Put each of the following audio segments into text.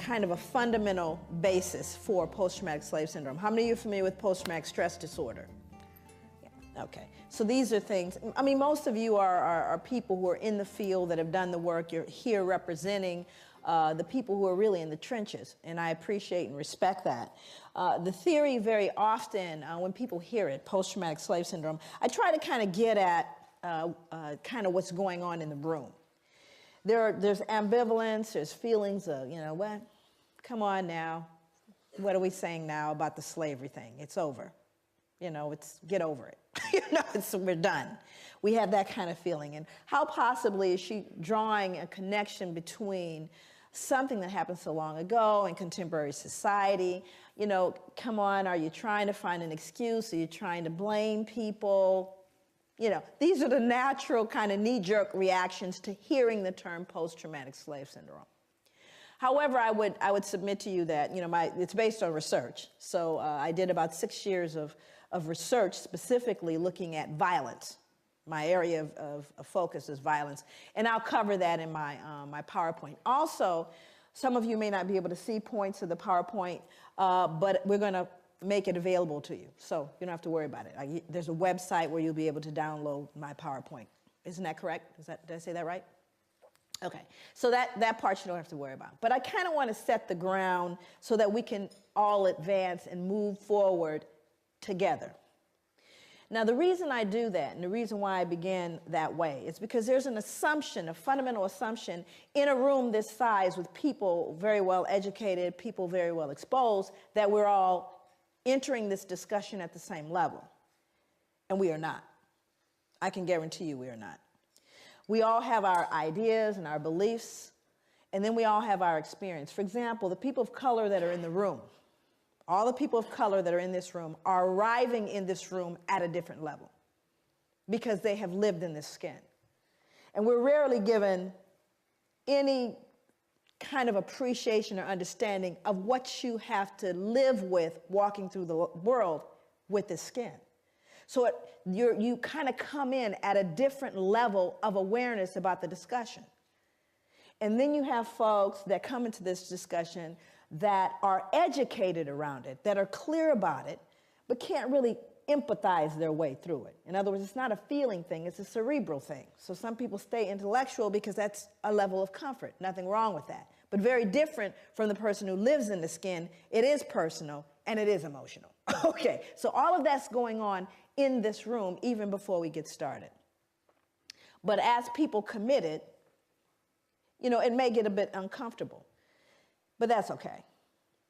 kind of a fundamental basis for post-traumatic slave syndrome. How many of you are familiar with post-traumatic stress disorder? Yeah. Okay, so these are things, I mean, most of you are people who are in the field that have done the work. You're here representing the people who are really in the trenches, and I appreciate and respect that. The theory very often, when people hear it, post-traumatic slave syndrome, I try to kind of get at kind of what's going on in the room. There's ambivalence, there's feelings of, you know, what? Come on now. What are we saying now about the slavery thing? It's over. You know, get over it. You know, we're done. We have that kind of feeling. And how possibly is she drawing a connection between something that happened so long ago in contemporary society? You know, come on, are you trying to find an excuse? Are you trying to blame people? You know, these are the natural kind of knee-jerk reactions to hearing the term post-traumatic slave syndrome. However, I would submit to you that, you know, it's based on research. So I did about 6 years of research specifically looking at violence. My area of focus is violence, and I'll cover that in my PowerPoint. Also, some of you may not be able to see points of the PowerPoint, but we're going to make it available to you, so you don't have to worry about it. There's a website where you'll be able to download my PowerPoint. Isn't that correct? Did I say that right? Okay, so that part you don't have to worry about. But I kind of want to set the ground so that we can all advance and move forward together. Now, the reason I do that, and the reason why I began that way, is because there's an assumption, a fundamental assumption, in a room this size with people very well educated, people very well exposed, that we're all entering this discussion at the same level. And we are not. I can guarantee you we are not. We all have our ideas and our beliefs, and then we all have our experience. For example, the people of color that are in the room, all the people of color that are in this room are arriving in this room at a different level because they have lived in this skin. And we're rarely given any kind of appreciation or understanding of what you have to live with walking through the world with this skin. So you kind of come in at a different level of awareness about the discussion. And then you have folks that come into this discussion that are educated around it, that are clear about it, but can't really empathize their way through it. In other words, it's not a feeling thing, it's a cerebral thing. So some people stay intellectual because that's a level of comfort. Nothing wrong with that. But very different from the person who lives in the skin. It is personal and it is emotional. Okay, so all of that's going on in this room even before we get started. But as people committed, you know, it may get a bit uncomfortable. But that's okay,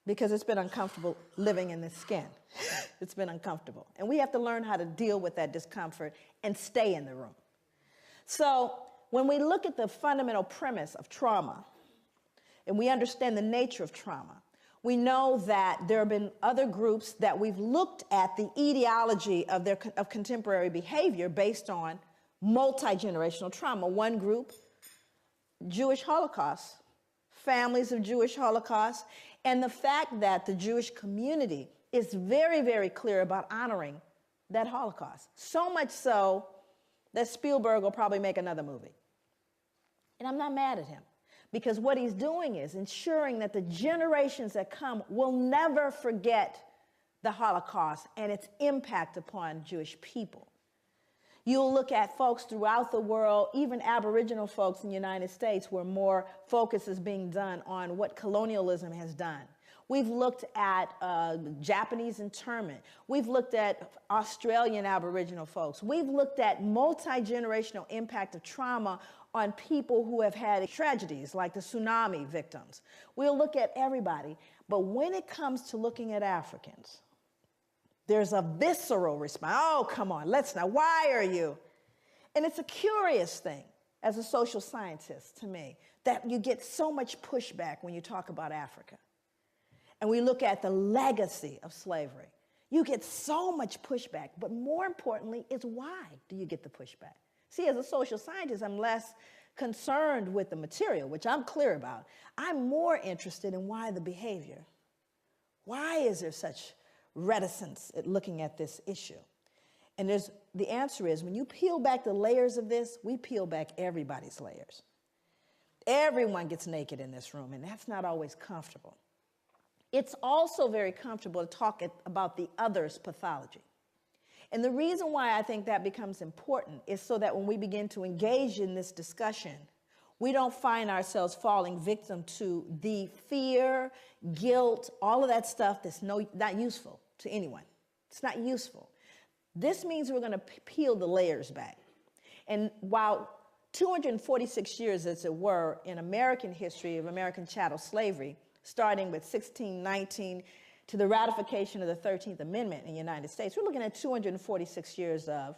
because it's been uncomfortable living in this skin. It's been uncomfortable. And we have to learn how to deal with that discomfort and stay in the room. So when we look at the fundamental premise of trauma, and we understand the nature of trauma, we know that there have been other groups that we've looked at the etiology of contemporary behavior based on multi-generational trauma. One group, Jewish Holocaust, families of Jewish Holocaust, and the fact that the Jewish community is very, very clear about honoring that Holocaust. So much so that Spielberg will probably make another movie. And I'm not mad at him, because what he's doing is ensuring that the generations that come will never forget the Holocaust and its impact upon Jewish people. You'll look at folks throughout the world, even Aboriginal folks in the United States, where more focus is being done on what colonialism has done. We've looked at Japanese internment. We've looked at Australian Aboriginal folks. We've looked at multi-generational impact of trauma on people who have had tragedies like the tsunami victims. We'll look at everybody. But when it comes to looking at Africans, there's a visceral response. Oh, come on, let's not. Why are you? And it's a curious thing as a social scientist to me that you get so much pushback when you talk about Africa. And we look at the legacy of slavery. You get so much pushback, but more importantly is why do you get the pushback? See, as a social scientist, I'm less concerned with the material, which I'm clear about. I'm more interested in why the behavior. Why is there such reticence at looking at this issue? And the answer is, when you peel back the layers of this, we peel back everybody's layers. Everyone gets naked in this room, and that's not always comfortable. It's also very comfortable to talk about the other's pathology. And the reason why I think that becomes important is so that when we begin to engage in this discussion, we don't find ourselves falling victim to the fear, guilt, all of that stuff that's not useful to anyone. It's not useful. This means we're going to peel the layers back. And while 246 years, as it were, in American history of American chattel slavery, starting with 1619 to the ratification of the 13th Amendment in the United States, we're looking at 246 years of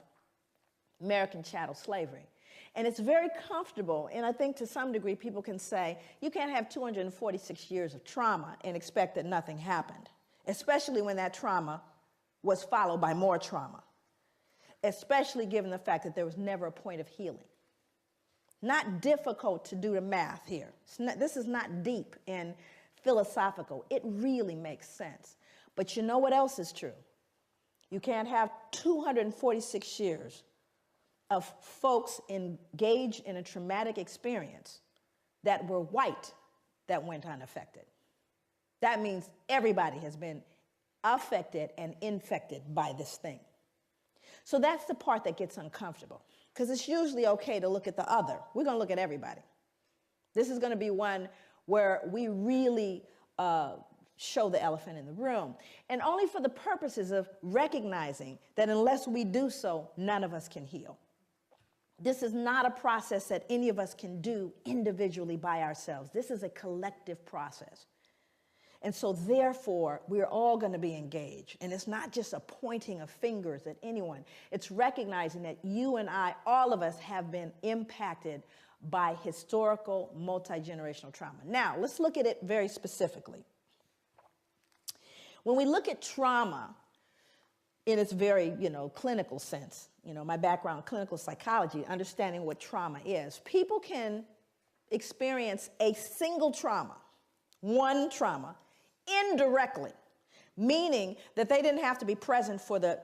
American chattel slavery. And it's very comfortable, and I think to some degree people can say, you can't have 246 years of trauma and expect that nothing happened, especially when that trauma was followed by more trauma, especially given the fact that there was never a point of healing. Not difficult to do the math here. This is not deep and philosophical. It really makes sense. But you know what else is true? You can't have 246 years of folks engaged in a traumatic experience that were white that went unaffected. That means everybody has been affected and infected by this thing. So that's the part that gets uncomfortable, because it's usually okay to look at the other. We're going to look at everybody. This is going to be one where we really show the elephant in the room, and only for the purposes of recognizing that unless we do so, none of us can heal. This is not a process that any of us can do individually by ourselves. This is a collective process. And so therefore, we're all going to be engaged. And it's not just a pointing of fingers at anyone. It's recognizing that you and I, all of us, have been impacted by historical multi-generational trauma. Now, let's look at it very specifically. When we look at trauma in its very, clinical sense, my background, clinical psychology, understanding what trauma is, people can experience a single trauma, one trauma, indirectly, meaning that they didn't have to be present for the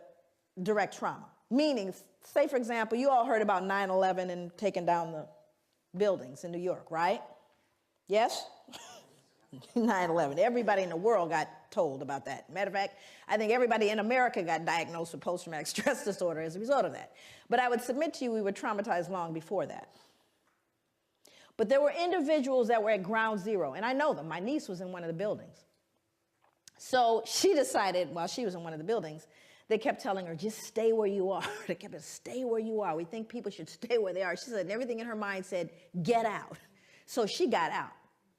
direct trauma. Meaning, say, for example, you all heard about 9/11 and taking down the buildings in New York, right? Yes? 9/11. Everybody in the world got told about that. Matter of fact, I think everybody in America got diagnosed with post-traumatic stress disorder as a result of that. But I would submit to you we were traumatized long before that. But there were individuals that were at ground zero, and I know them. My niece was in one of the buildings. So she decided, while she was in one of the buildings, they kept telling her, just stay where you are. They kept saying, stay where you are. We think people should stay where they are. She said, and everything in her mind said, get out. So she got out.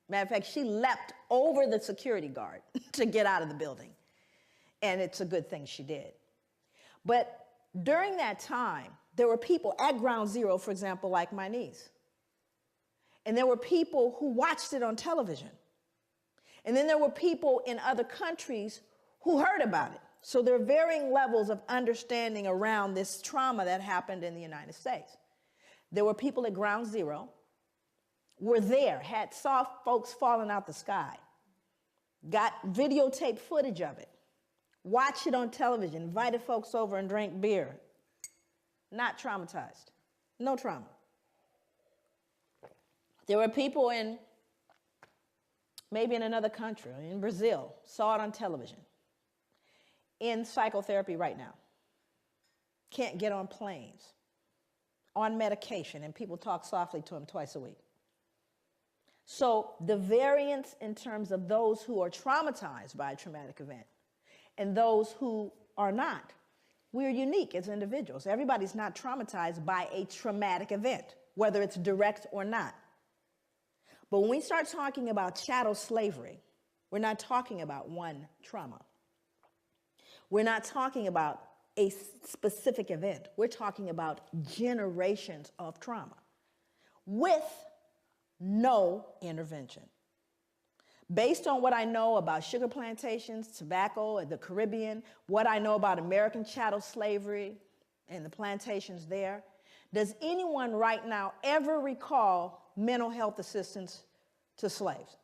Matter of fact, she leapt over the security guard to get out of the building. And it's a good thing she did. But during that time, there were people at ground zero, for example, like my niece. And there were people who watched it on television. And then there were people in other countries who heard about it. So there are varying levels of understanding around this trauma that happened in the United States. There were people at ground zero, were there, saw folks falling out the sky, got videotape footage of it, watched it on television, invited folks over and drank beer. Not traumatized. No trauma. There were people maybe in another country, in Brazil, saw it on television, in psychotherapy right now, can't get on planes, on medication, and people talk softly to them twice a week. So the variance in terms of those who are traumatized by a traumatic event and those who are not, we're unique as individuals. Everybody's not traumatized by a traumatic event, whether it's direct or not. But when we start talking about chattel slavery, we're not talking about one trauma. We're not talking about a specific event. We're talking about generations of trauma with no intervention. Based on what I know about sugar plantations, tobacco, the Caribbean, what I know about American chattel slavery and the plantations there, does anyone right now ever recall mental health assistance to slaves?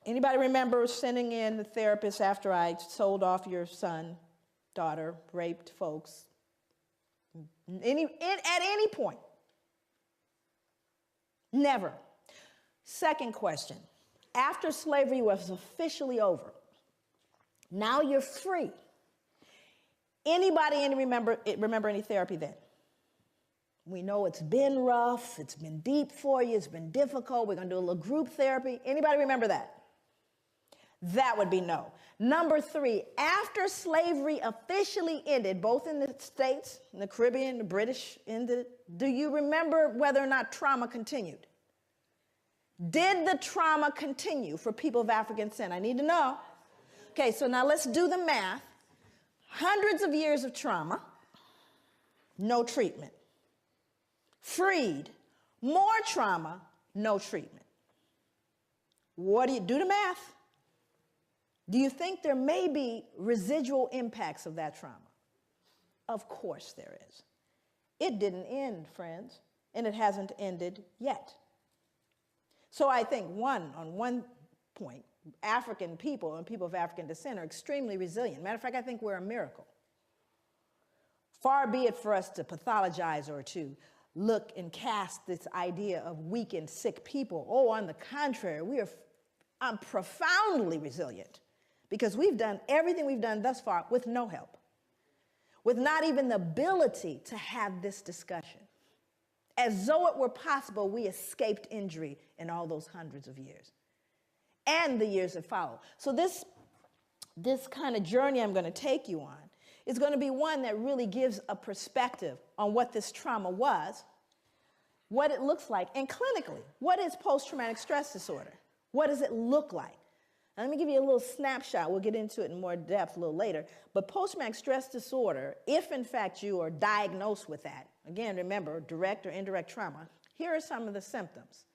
Anybody remember sending in the therapist after I sold off your son, daughter, raped folks? At any point? Never. Second question. After slavery was officially over, now you're free. Anybody remember any therapy then? We know it's been rough, it's been deep for you, it's been difficult. We're going to do a little group therapy. Anybody remember that? That would be no. Number 3, after slavery officially ended, both in the States, in the Caribbean, the British ended, do you remember whether or not trauma continued? Did the trauma continue for people of African descent? I need to know. Okay, so now let's do the math. Hundreds of years of trauma, no treatment. Freed, more trauma, no treatment. What do you do the math? Do you think there may be residual impacts of that trauma? Of course there is. It didn't end, friends, and it hasn't ended yet. So I think on one point, African people and people of African descent are extremely resilient. Matter of fact, I think we're a miracle. Far be it for us to pathologize or to look and cast this idea of weak and sick people. Oh, on the contrary, I'm profoundly resilient because we've done everything we've done thus far with no help, with not even the ability to have this discussion. As though it were possible, we escaped injury in all those hundreds of years and the years that follow. So this kind of journey I'm going to take you on is going to be one that really gives a perspective on what this trauma was, what it looks like, and clinically, what is post-traumatic stress disorder? What does it look like? Now, let me give you a little snapshot. We'll get into it in more depth a little later. But post-traumatic stress disorder, if in fact you are diagnosed with that, again, remember, direct or indirect trauma, here are some of the symptoms.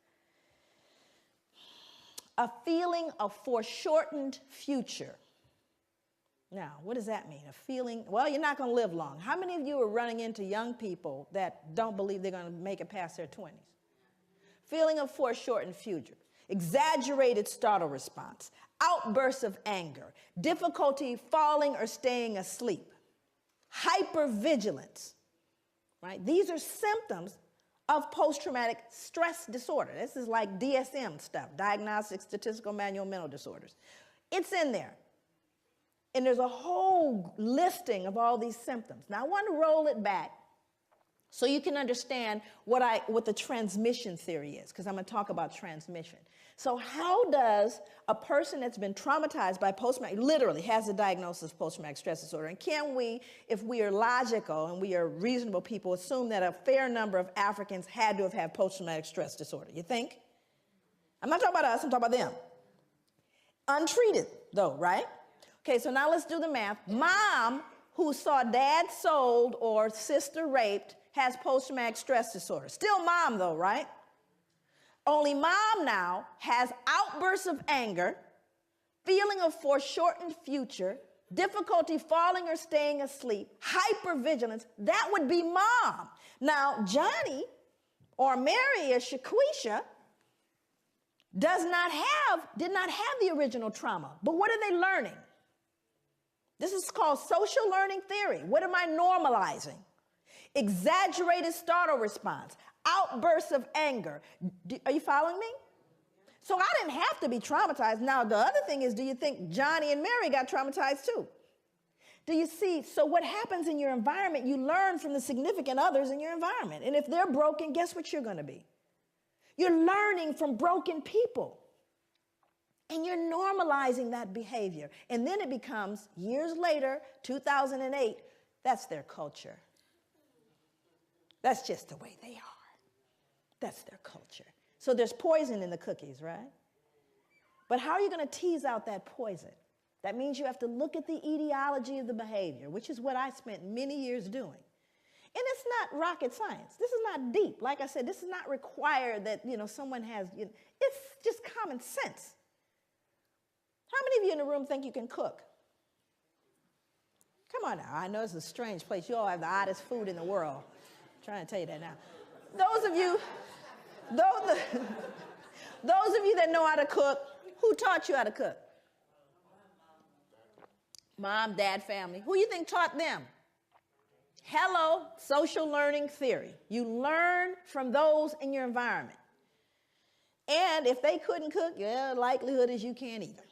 A feeling of foreshortened future. Now, what does that mean? A feeling, well, you're not going to live long. How many of you are running into young people that don't believe they're going to make it past their 20s? Feeling of foreshortened future. Exaggerated startle response. Outbursts of anger. Difficulty falling or staying asleep. Hypervigilance. Right? These are symptoms of post-traumatic stress disorder. This is like DSM stuff, Diagnostic Statistical Manual Mental Disorders. It's in there. And there's a whole listing of all these symptoms. Now, I want to roll it back so you can understand what the transmission theory is, because I'm going to talk about transmission. So how does a person that's been traumatized by post-traumatic, literally has a diagnosis of post-traumatic stress disorder, and can we, if we are logical and we are reasonable people, assume that a fair number of Africans had to have had post-traumatic stress disorder? You think? I'm not talking about us, I'm talking about them. Untreated, though, right? Okay, so now let's do the math. Mom, who saw dad sold or sister raped, has post-traumatic stress disorder. Still mom, though, right? Only mom now has outbursts of anger, feeling of foreshortened future, difficulty falling or staying asleep, hypervigilance. That would be mom. Now, Johnny or Mary or Shaquisha did not have the original trauma. But what are they learning? This is called social learning theory. What am I normalizing? Exaggerated startle response, outbursts of anger. Are you following me? So I didn't have to be traumatized. Now, the other thing is, do you think Johnny and Mary got traumatized too? Do you see? So what happens in your environment, you learn from the significant others in your environment. And if they're broken, guess what you're going to be? You're learning from broken people. And you're normalizing that behavior. And then it becomes, years later, 2008, that's their culture. That's just the way they are. That's their culture. So there's poison in the cookies, right? But how are you going to tease out that poison? That means you have to look at the etiology of the behavior, which is what I spent many years doing. And it's not rocket science. This is not deep. Like I said, this is not required that, someone has, it's just common sense. How many of you in the room think you can cook? Come on now. I know it's a strange place. You all have the oddest food in the world. I'm trying to tell you that now. Those of you that know how to cook, who taught you how to cook? Mom, dad, family. Who you think taught them? Hello, social learning theory. You learn from those in your environment. And if they couldn't cook, yeah, likelihood is you can't either.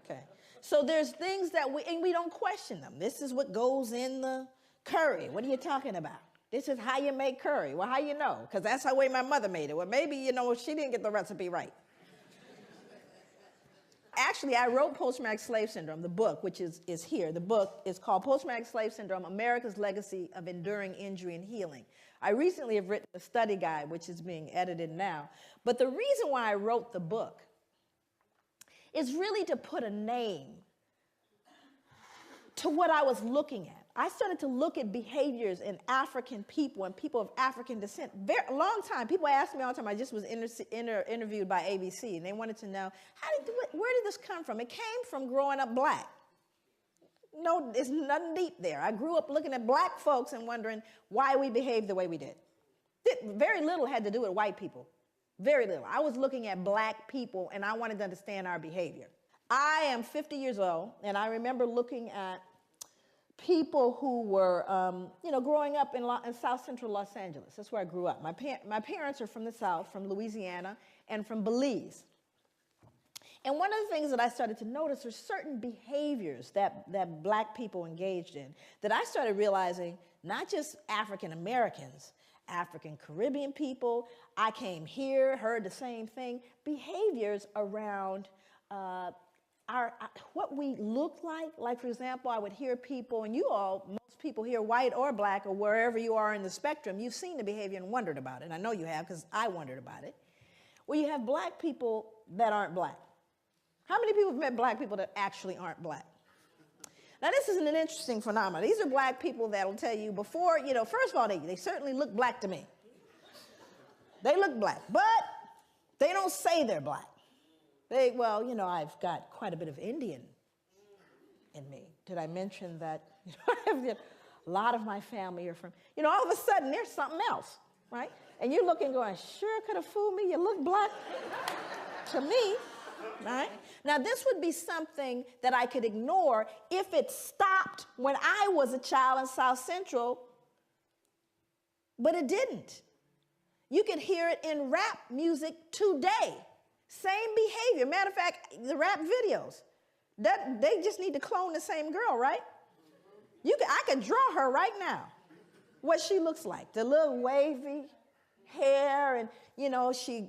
Okay. So there's things that we don't question them. This is what goes in the curry. What are you talking about? This is how you make curry. Well, how you know? Because that's the way my mother made it. Well, maybe, she didn't get the recipe right. Actually, I wrote Post-Traumatic Slave Syndrome, the book, which is here. The book is called Post-Traumatic Slave Syndrome, America's Legacy of Enduring Injury and Healing. I recently have written a study guide, which is being edited now. But the reason why I wrote the book is really to put a name to what I was looking at. I started to look at behaviors in African people and people of African descent. A long time, people ask me all the time. I just was interviewed by ABC, and they wanted to know, where did this come from? It came from growing up black. No, there's nothing deep there. I grew up looking at black folks and wondering why we behaved the way we did. Very little had to do with white people. Very little. I was looking at black people, and I wanted to understand our behavior. I am 50 years old, and I remember looking at people who were, growing up in South Central Los Angeles. That's where I grew up. My parents are from the South, from Louisiana, and from Belize. And one of the things that I started to notice are certain behaviors that black people engaged in that I started realizing, not just African Americans, African Caribbean people, I came here, heard the same thing, behaviors around what we look like. Like, for example, I would hear people, and most people here, white or black or wherever you are in the spectrum, you've seen the behavior and wondered about it. I know you have, because I wondered about it. Well, you have black people that aren't black. How many people have met black people that actually aren't black? Now, this is an interesting phenomenon. These are black people that will tell you before, first of all, they certainly look black to me. They look black, but they don't say they're black. I've got quite a bit of Indian in me. Did I mention that? A lot of my family are from, all of a sudden there's something else, right? And you're looking going, sure could have fooled me. You look black to me, right? Now, this would be something that I could ignore if it stopped when I was a child in South Central, but it didn't. You could hear it in rap music today. Same behavior. Matter of fact, the rap videos, they just need to clone the same girl, right? I could draw her right now, what she looks like. The little wavy hair, and,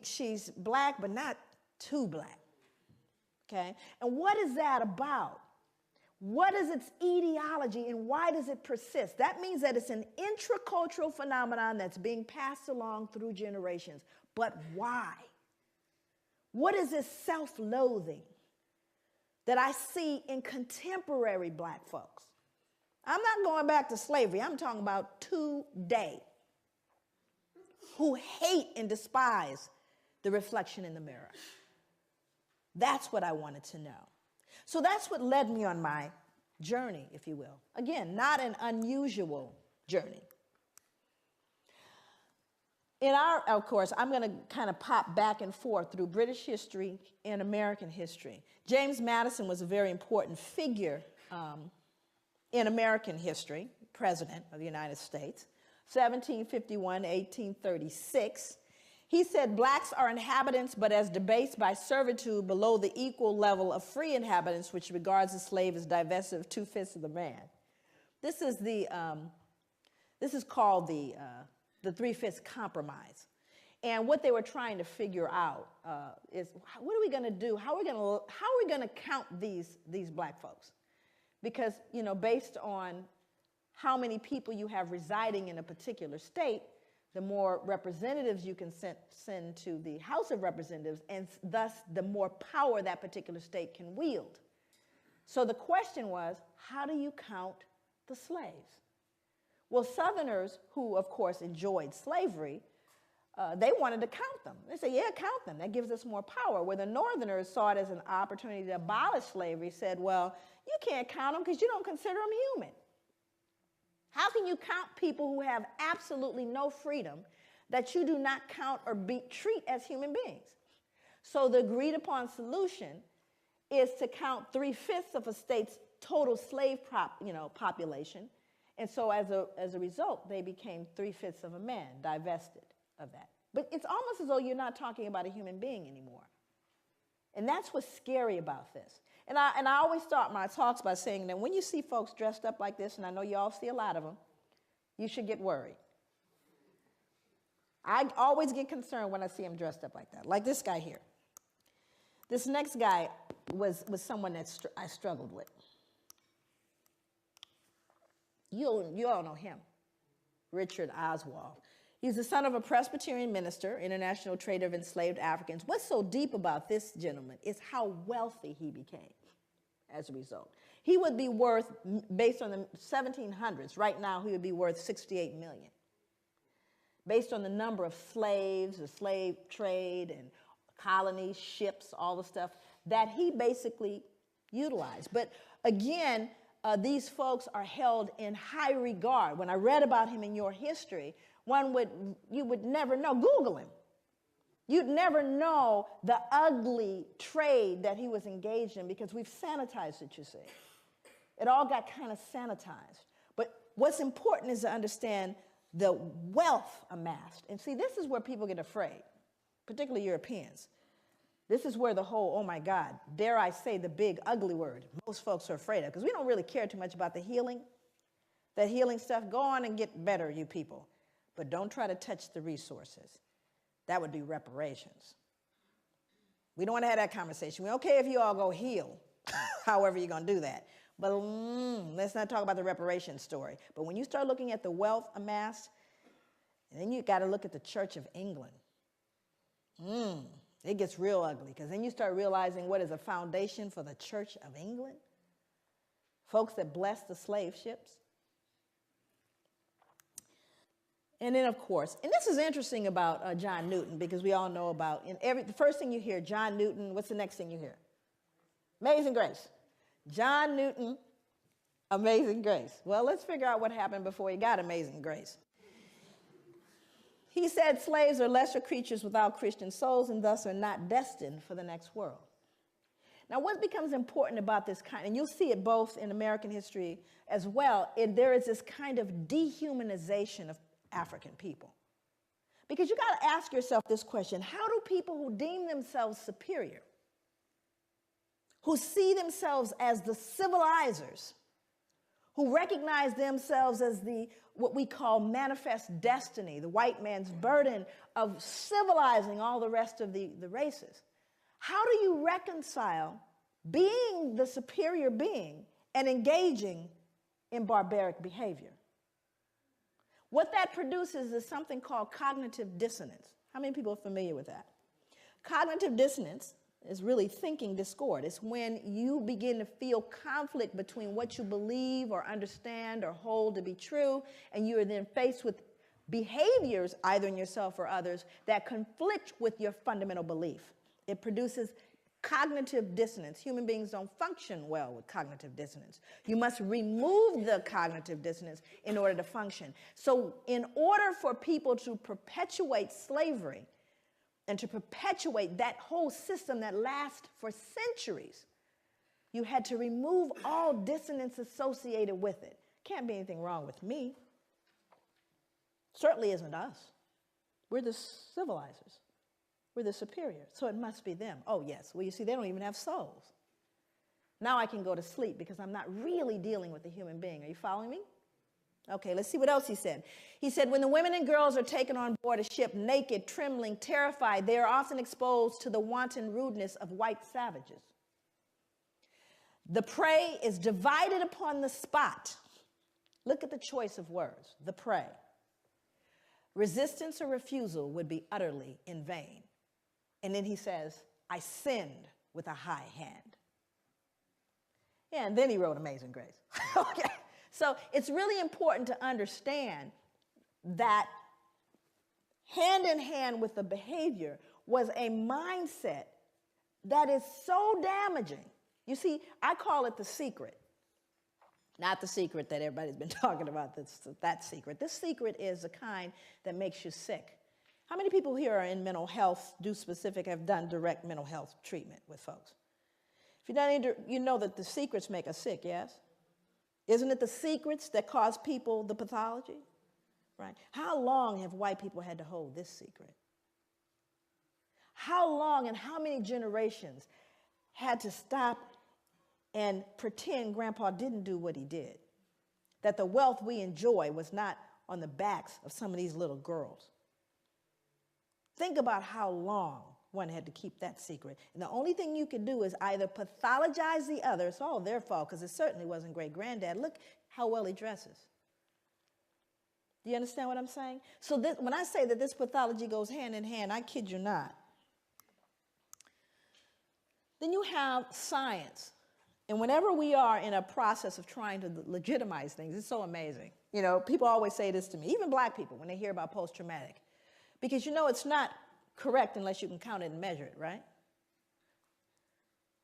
she's black, but not too black. Okay? And what is that about? What is its etiology, and why does it persist? That means that it's an intracultural phenomenon that's being passed along through generations. But why? What is this self-loathing that I see in contemporary black folks? I'm not going back to slavery. I'm talking about today, who hate and despise the reflection in the mirror. That's what I wanted to know. So that's what led me on my journey, if you will. Again, not an unusual journey. Of course, I'm going to kind of pop back and forth through British history and American history. James Madison was a very important figure in American history, President of the United States, 1751 to 1836. He said, blacks are inhabitants, but as debased by servitude below the equal level of free inhabitants, which regards the slave as divested of 2/5 of the man. This is called the 3/5 compromise. And what they were trying to figure out is, what are we going to do? How are we going to count these black folks? Because, based on how many people you have residing in a particular state, the more representatives you can send to the House of Representatives, and thus the more power that particular state can wield. So the question was, how do you count the slaves? Well, Southerners, who of course enjoyed slavery, they wanted to count them. They said, yeah, count them. That gives us more power. Where the Northerners saw it as an opportunity to abolish slavery, said, well, you can't count them because you don't consider them human. How can you count people who have absolutely no freedom that you do not count or treat as human beings? So the agreed upon solution is to count 3/5 of a state's total slave population. And so as a result, they became 3/5 of a man, divested of that. But it's almost as though you're not talking about a human being anymore. And that's what's scary about this. And I always start my talks by saying that when you see folks dressed up like this, and I know you all see a lot of them, you should get worried. I always get concerned when I see them dressed up like that, like this guy here. This next guy was someone that I struggled with. You all know him, Richard Oswald. He's the son of a Presbyterian minister, international trader of enslaved Africans. What's so deep about this gentleman is how wealthy he became as a result. He would be worth, based on the 1700s, right now he would be worth 68 million. Based on the number of slaves, the slave trade and colonies, ships, all the stuff that he basically utilized. But again, these folks are held in high regard. When I read about him in your history, you would never know. Google him. You'd never know the ugly trade that he was engaged in because we've sanitized it, you see. It all got kind of sanitized. But what's important is to understand the wealth amassed. And see, this is where people get afraid, particularly Europeans. This is where the whole, oh my God, dare I say the big ugly word, most folks are afraid of, because we don't really care too much about the healing. That healing stuff, go on and get better, you people. But don't try to touch the resources. That would be reparations. We don't want to have that conversation. We're okay if you all go heal, however you're going to do that. But let's not talk about the reparations story. But when you start looking at the wealth amassed, and then you got to look at the Church of England. It gets real ugly, because then you start realizing what is a foundation for the Church of England. Folks that blessed the slave ships. And then, of course, and this is interesting about John Newton, because we all know about, the first thing you hear, John Newton, what's the next thing you hear? Amazing Grace. John Newton, Amazing Grace. Well, let's figure out what happened before he got Amazing Grace. He said slaves are lesser creatures without Christian souls and thus are not destined for the next world. Now, what becomes important about this kind, and you'll see it both in American history as well, there is this kind of dehumanization of African people. Because you got to ask yourself this question: how do people who deem themselves superior, who see themselves as the civilizers, who recognize themselves as what we call manifest destiny, the white man's burden of civilizing all the rest of the races, how do you reconcile being the superior being and engaging in barbaric behavior? What that produces is something called cognitive dissonance. How many people are familiar with that? Cognitive dissonance is really thinking discord. It's when you begin to feel conflict between what you believe or understand or hold to be true, and you are then faced with behaviors, either in yourself or others, that conflict with your fundamental belief. It produces cognitive dissonance. Human beings don't function well with cognitive dissonance. You must remove the cognitive dissonance in order to function. So in order for people to perpetuate slavery and to perpetuate that whole system that lasts for centuries, you had to remove all dissonance associated with it. Can't be anything wrong with me. Certainly isn't us. We're the civilizers. We're the superior, so it must be them. Oh, yes. Well, you see, they don't even have souls. Now I can go to sleep because I'm not really dealing with a human being. Are you following me? Okay, let's see what else he said. He said, when the women and girls are taken on board a ship naked, trembling, terrified, they are often exposed to the wanton rudeness of white savages. The prey is divided upon the spot. Look at the choice of words, the prey. Resistance or refusal would be utterly in vain. And then he says, I sinned with a high hand. Yeah, and then he wrote Amazing Grace. Okay, so it's really important to understand that hand in hand with the behavior was a mindset that is so damaging. You see, I call it the secret. Not the secret that everybody's been talking about, that secret. This secret is the kind that makes you sick. How many people here are in mental health, have done direct mental health treatment with folks? If you've done you know that the secrets make us sick, yes? Isn't it the secrets that cause people the pathology? Right? How long have white people had to hold this secret? How long and how many generations had to stop and pretend Grandpa didn't do what he did? That the wealth we enjoy was not on the backs of some of these little girls. Think about how long one had to keep that secret. And the only thing you could do is either pathologize the other. It's all their fault, because it certainly wasn't great-granddad. Look how well he dresses. Do you understand what I'm saying? So when I say that this pathology goes hand in hand, I kid you not. Then you have science. And whenever we are in a process of trying to legitimize things, it's so amazing. You know, people always say this to me, even black people, when they hear about post-traumatic. Because you know it's not correct unless you can count it and measure it, right?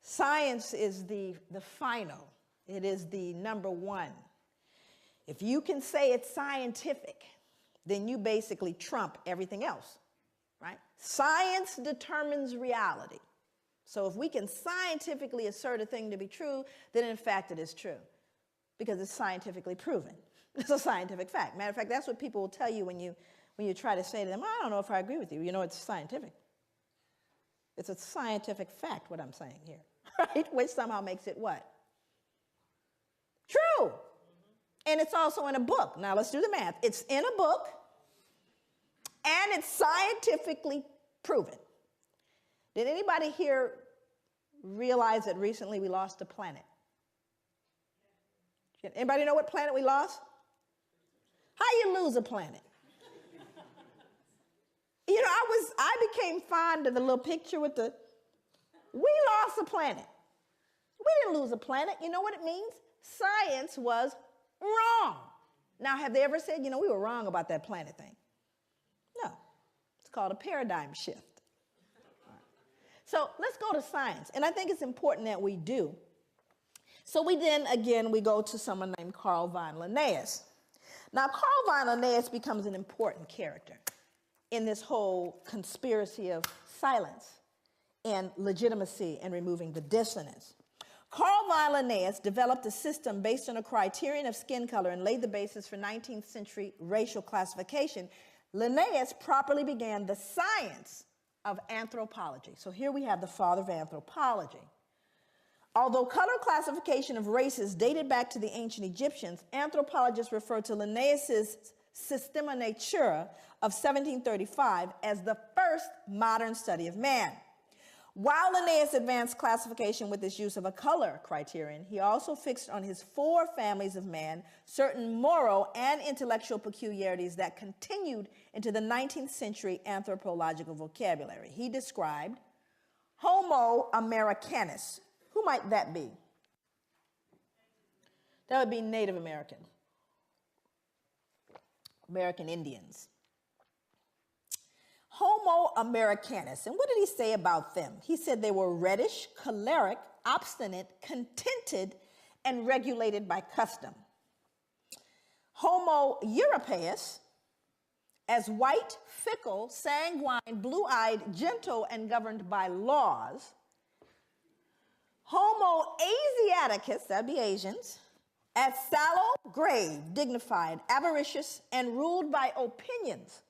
Science is the final. It is the number one. If you can say it's scientific, then you basically trump everything else, right? Science determines reality. So if we can scientifically assert a thing to be true, then in fact it is true, because it's scientifically proven. It's a scientific fact. Matter of fact, that's what people will tell you when you try to say to them, I don't know if I agree with you. You know, it's scientific. It's a scientific fact, what I'm saying here, right? Which somehow makes it what? True. And it's also in a book. Now let's do the math. It's in a book, and it's scientifically proven. Did anybody here realize that recently we lost a planet? Anybody know what planet we lost? How you lose a planet? You know, I became fond of the little picture with we lost a planet. We didn't lose a planet. You know what it means? Science was wrong. Now, have they ever said, you know, we were wrong about that planet thing? No. It's called a paradigm shift. So let's go to science. And I think it's important that we do. So we go to someone named Carl von Linnaeus. Now, Carl von Linnaeus becomes an important character in this whole conspiracy of silence and legitimacy and removing the dissonance. Carl von Linnaeus developed a system based on a criterion of skin color and laid the basis for 19th century racial classification. Linnaeus properly began the science of anthropology. So here we have the father of anthropology. Although color classification of races dated back to the ancient Egyptians, anthropologists refer to Linnaeus's Systema Naturae of 1735 as the first modern study of man. While Linnaeus advanced classification with his use of a color criterion, he also fixed on his 4 families of man certain moral and intellectual peculiarities that continued into the 19th century anthropological vocabulary. He described Homo Americanus. Who might that be? That would be Native Americans, American Indians. Homo Americanus. And what did he say about them? He said they were reddish, choleric, obstinate, contented, and regulated by custom. Homo Europaeus, as white, fickle, sanguine, blue-eyed, gentle, and governed by laws. Homo Asiaticus, that'd be Asians, as sallow, grave, dignified, avaricious, and ruled by opinions.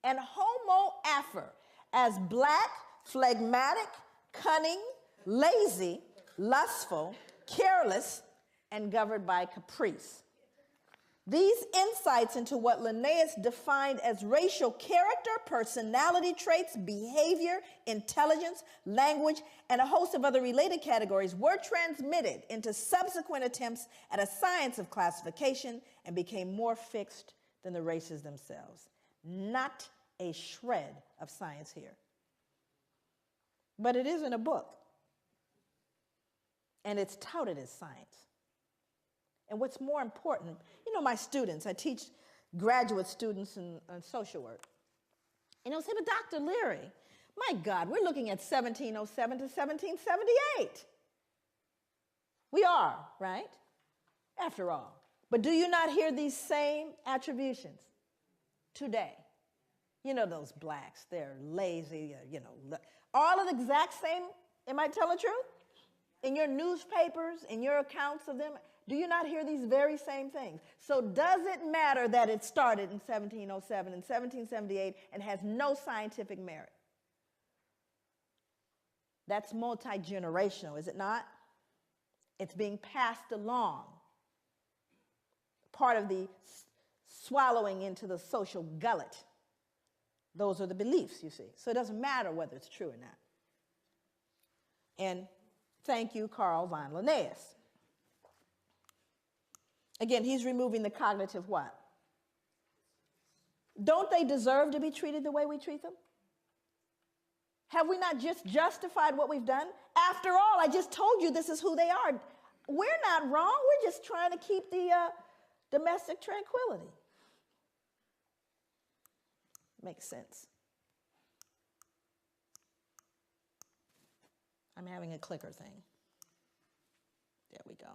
And Homo Afer, as black, phlegmatic, cunning, lazy, lustful, careless, and governed by caprice. These insights into what Linnaeus defined as racial character, personality traits, behavior, intelligence, language, and a host of other related categories were transmitted into subsequent attempts at a science of classification and became more fixed than the races themselves. Not a shred of science here. But it is in a book. And it's touted as science. And what's more important, you know, my students, I teach graduate students in social work. And they'll say, but Dr. Leary, my God, we're looking at 1707 to 1778. We are, right? After all. But do you not hear these same attributions today? You know, those blacks, they're lazy, you know, all of the exact same, am I telling the truth? In your newspapers, in your accounts of them, do you not hear these very same things? So does it matter that it started in 1707 and 1778 and has no scientific merit? That's multi-generational, is it not? It's being passed along. Part of the swallowing into the social gullet. Those are the beliefs, you see. So it doesn't matter whether it's true or not. And thank you, Carl von Linnaeus. Again, he's removing the cognitive what? Don't they deserve to be treated the way we treat them? Have we not just justified what we've done? After all, I just told you this is who they are. We're not wrong. We're just trying to keep the domestic tranquility. Makes sense. I'm having a clicker thing. There we go.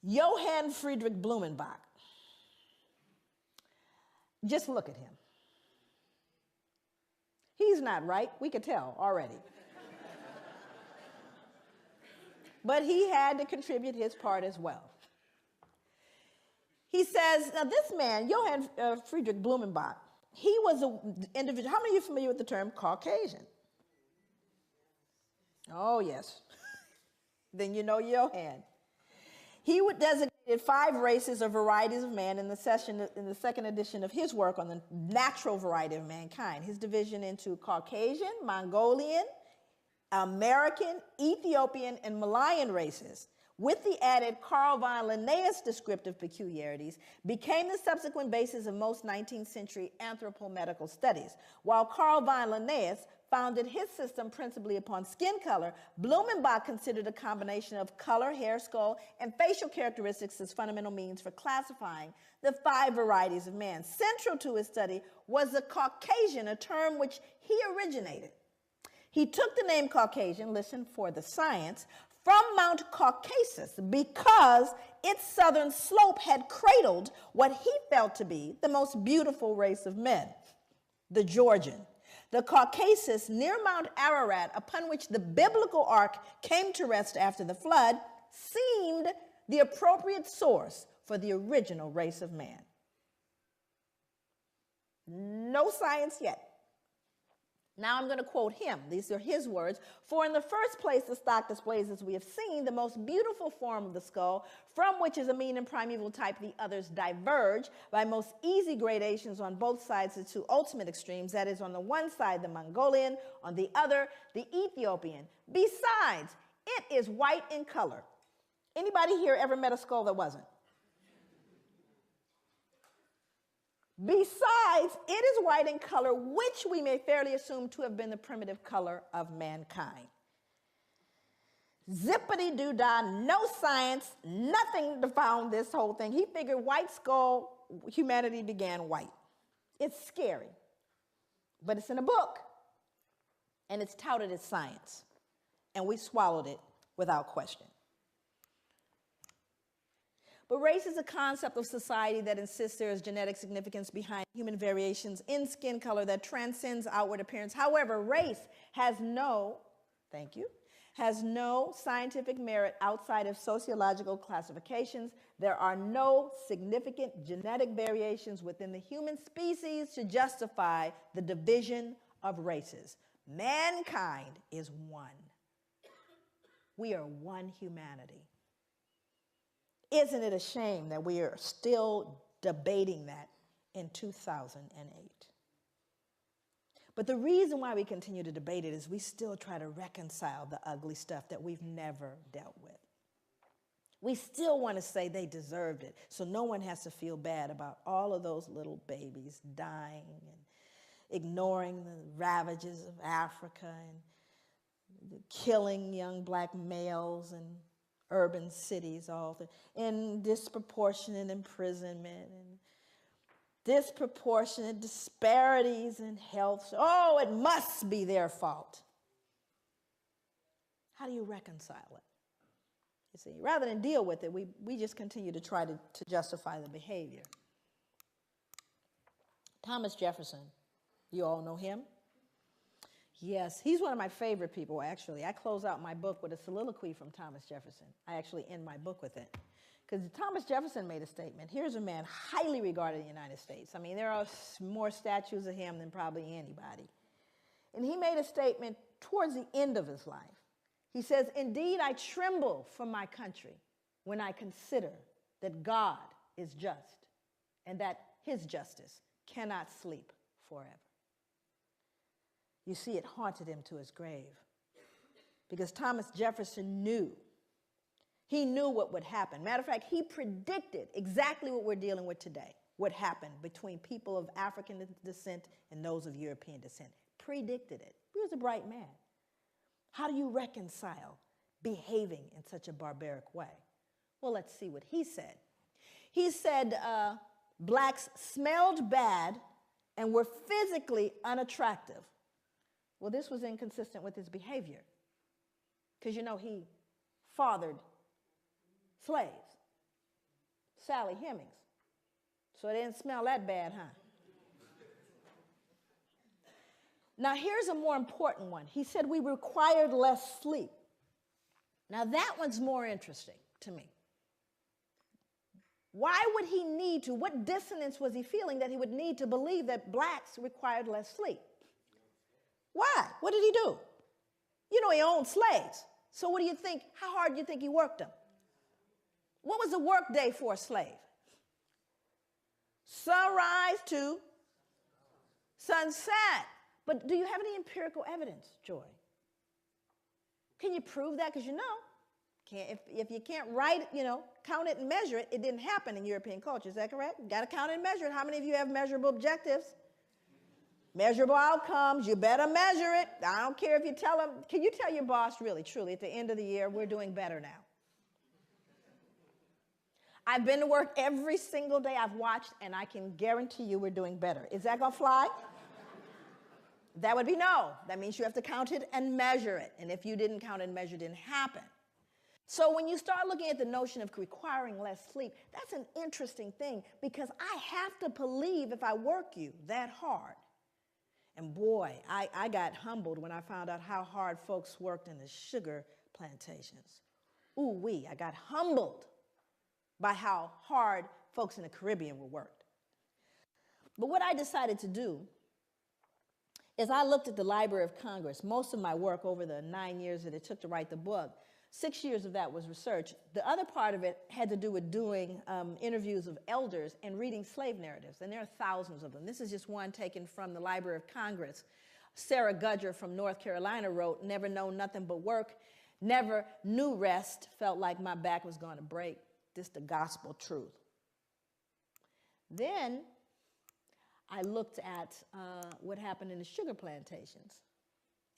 Johann Friedrich Blumenbach. Just look at him. He's not right. We could tell already. But he had to contribute his part as well. He says, now this man, Johann Friedrich Blumenbach, he was an individual. How many of you are familiar with the term Caucasian? Oh, yes. Then you know Johann. He would designate 5 races or varieties of man in the second edition of his work on the natural variety of mankind. His division into Caucasian, Mongolian, American, Ethiopian, and Malayan races, with the added Carl von Linnaeus descriptive peculiarities, became the subsequent basis of most 19th century anthropomedical studies. While Carl von Linnaeus founded his system principally upon skin color, Blumenbach considered a combination of color, hair, skull, and facial characteristics as fundamental means for classifying the 5 varieties of man. Central to his study was the Caucasian, a term which he originated. He took the name Caucasian, listen for the science, from Mount Caucasus because its southern slope had cradled what he felt to be the most beautiful race of men, the Georgian. The Caucasus near Mount Ararat, upon which the biblical ark came to rest after the flood, seemed the appropriate source for the original race of man. No science yet. Now I'm going to quote him. These are his words. For in the first place, the stock displays, as we have seen, the most beautiful form of the skull, from which is a mean and primeval type the others diverge by most easy gradations on both sides the 2 ultimate extremes, that is, on the one side the Mongolian, on the other the Ethiopian. Besides, it is white in color. Anybody here ever met a skull that wasn't? Besides, it is white in color, which we may fairly assume to have been the primitive color of mankind. Zippity-doo-dah, no science, nothing to found this whole thing. He figured white skull, humanity began white. It's scary, but it's in a book, and it's touted as science, and we swallowed it without question. But race is a concept of society that insists there is genetic significance behind human variations in skin color that transcends outward appearance. However, race has no scientific merit outside of sociological classifications. There are no significant genetic variations within the human species to justify the division of races. Mankind is one. We are one humanity. Isn't it a shame that we are still debating that in 2008? But the reason why we continue to debate it is we still try to reconcile the ugly stuff that we've never dealt with. We still want to say they deserved it, so no one has to feel bad about all of those little babies dying and ignoring the ravages of Africa and killing young black males and urban cities, and disproportionate imprisonment and disproportionate disparities in health. Oh, it must be their fault. How do you reconcile it? You see, rather than deal with it, we just continue to try to justify the behavior. Thomas Jefferson, you all know him? Yes, he's one of my favorite people, actually. I close out my book with a soliloquy from Thomas Jefferson. I actually end my book with it. Because Thomas Jefferson made a statement. Here's a man highly regarded in the United States. I mean, there are more statues of him than probably anybody. And he made a statement towards the end of his life, he says, "Indeed, I tremble for my country when I consider that God is just and that his justice cannot sleep forever." You see, it haunted him to his grave because Thomas Jefferson knew. He knew what would happen. Matter of fact, he predicted exactly what we're dealing with today, what happened between people of African descent and those of European descent. Predicted it. He was a bright man. How do you reconcile behaving in such a barbaric way? Well, let's see what he said. He said blacks smelled bad and were physically unattractive. Well, this was inconsistent with his behavior because, you know, he fathered slaves, Sally Hemings. So it didn't smell that bad, huh? Now, here's a more important one. He said we required less sleep. Now, that one's more interesting to me. Why would he need to? What dissonance was he feeling that he would need to believe that blacks required less sleep? Why? What did he do? You know, he owned slaves. So what do you think? How hard do you think he worked them? What was a work day for a slave? Sunrise to sunset. But do you have any empirical evidence, Joy? Can you prove that? Because you know, if you can't write it, you know, count it and measure it, it didn't happen in European culture. Is that correct? You got to count it and measure it. How many of you have measurable objectives? Measurable outcomes. You better measure it. I don't care if you tell them. Can you tell your boss really, truly, at the end of the year, we're doing better now? I've been to work every single day I've watched, and I can guarantee you we're doing better. Is that going to fly? That would be no. That means you have to count it and measure it. And if you didn't count and measure, it didn't happen. So when you start looking at the notion of requiring less sleep, that's an interesting thing because I have to believe if I work you that hard. And boy, I got humbled when I found out how hard folks worked in the sugar plantations. Ooh-wee, I got humbled by how hard folks in the Caribbean were worked. But what I decided to do is I looked at the Library of Congress. Most of my work over the 9 years that it took to write the book, 6 years of that was research. The other part of it had to do with doing interviews of elders and reading slave narratives, and there are thousands of them. This is just one taken from the Library of Congress. Sarah Gudger from North Carolina wrote, "Never known nothing but work, never knew rest, felt like my back was going to break. This the gospel truth." Then I looked at what happened in the sugar plantations,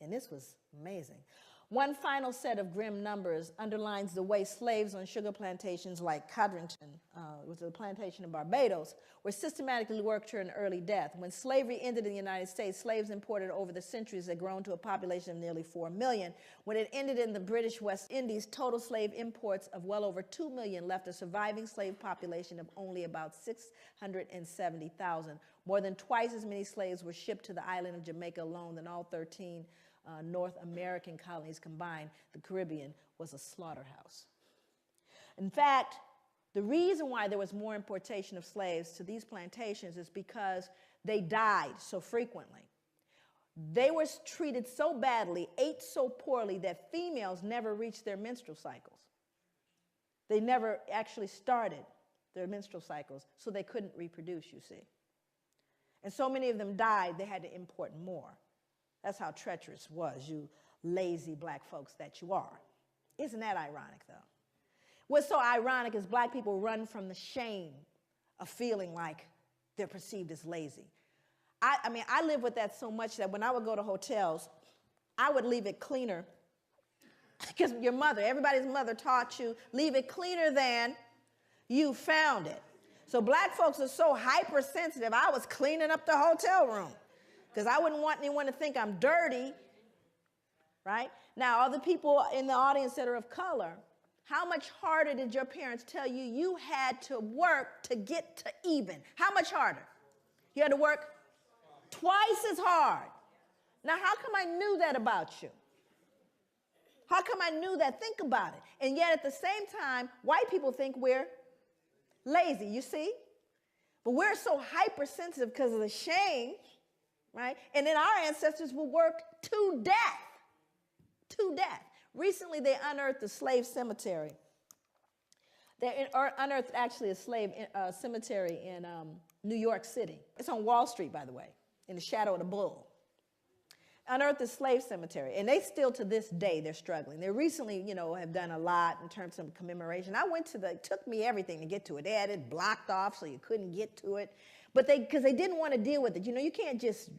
and this was amazing. One final set of grim numbers underlines the way slaves on sugar plantations like Codrington, which was a plantation in Barbados, were systematically worked to an early death. When slavery ended in the United States, slaves imported over the centuries had grown to a population of nearly 4 million. When it ended in the British West Indies, total slave imports of well over 2 million left a surviving slave population of only about 670,000. More than twice as many slaves were shipped to the island of Jamaica alone than all 13 North American colonies combined. The Caribbean was a slaughterhouse. In fact, the reason why there was more importation of slaves to these plantations is because they died so frequently. They were treated so badly, ate so poorly, that females never reached their menstrual cycles. They never actually started their menstrual cycles, so they couldn't reproduce, you see. And so many of them died, they had to import more. That's how treacherous it was, you lazy black folks that you are. Isn't that ironic, though? What's so ironic is black people run from the shame of feeling like they're perceived as lazy. I mean, I live with that so much that when I would go to hotels, I would leave it cleaner. Because your mother, everybody's mother taught you, leave it cleaner than you found it. So black folks are so hypersensitive, I was cleaning up the hotel room because I wouldn't want anyone to think I'm dirty, right? Now, other people in the audience that are of color, how much harder did your parents tell you you had to work to get to even? How much harder? You had to work twice as hard. Now, how come I knew that about you? How come I knew that? Think about it. And yet at the same time, white people think we're lazy, you see? But we're so hypersensitive because of the shame, right? And then our ancestors were worked to death to death. Recently, they unearthed a slave cemetery. They unearthed actually a slave cemetery in New York City. It's on Wall Street, by the way, in the shadow of the bull. Unearthed a slave cemetery, and they still to this day they're struggling. They recently, have done a lot in terms of commemoration. I went to it took me everything to get to it. They had it blocked off so you couldn't get to it, but because they didn't want to deal with it. You can't just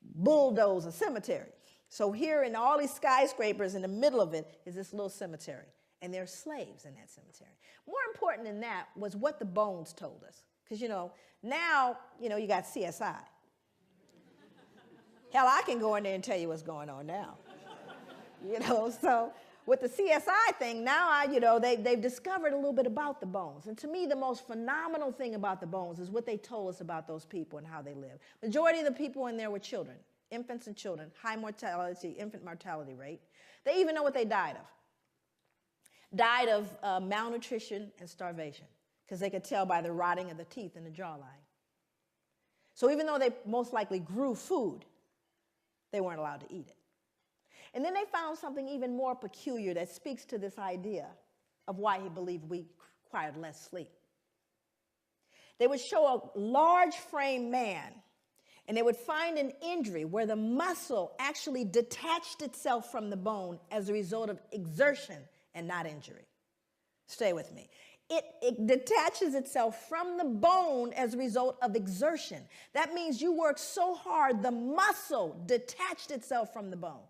bulldoze a cemetery. So here in all these skyscrapers in the middle of it is this little cemetery, and there's slaves in that cemetery. More important than that was what the bones told us, because now you got CSI. Hell, I can go in there and tell you what's going on now. So with the CSI thing, now they've discovered a little bit about the bones. And to me, the most phenomenal thing about the bones is what they told us about those people and how they live. Majority of the people in there were children, infants and children, high mortality, infant mortality rate. They even know what they died of. Died of malnutrition and starvation, because they could tell by the rotting of the teeth and the jawline. So even though they most likely grew food, they weren't allowed to eat it. And then they found something even more peculiar that speaks to this idea of why he believed we required less sleep. They would show a large frame man, and they would find an injury where the muscle actually detached itself from the bone as a result of exertion and not injury. Stay with me. It detaches itself from the bone as a result of exertion. That means you work so hard, the muscle detached itself from the bone.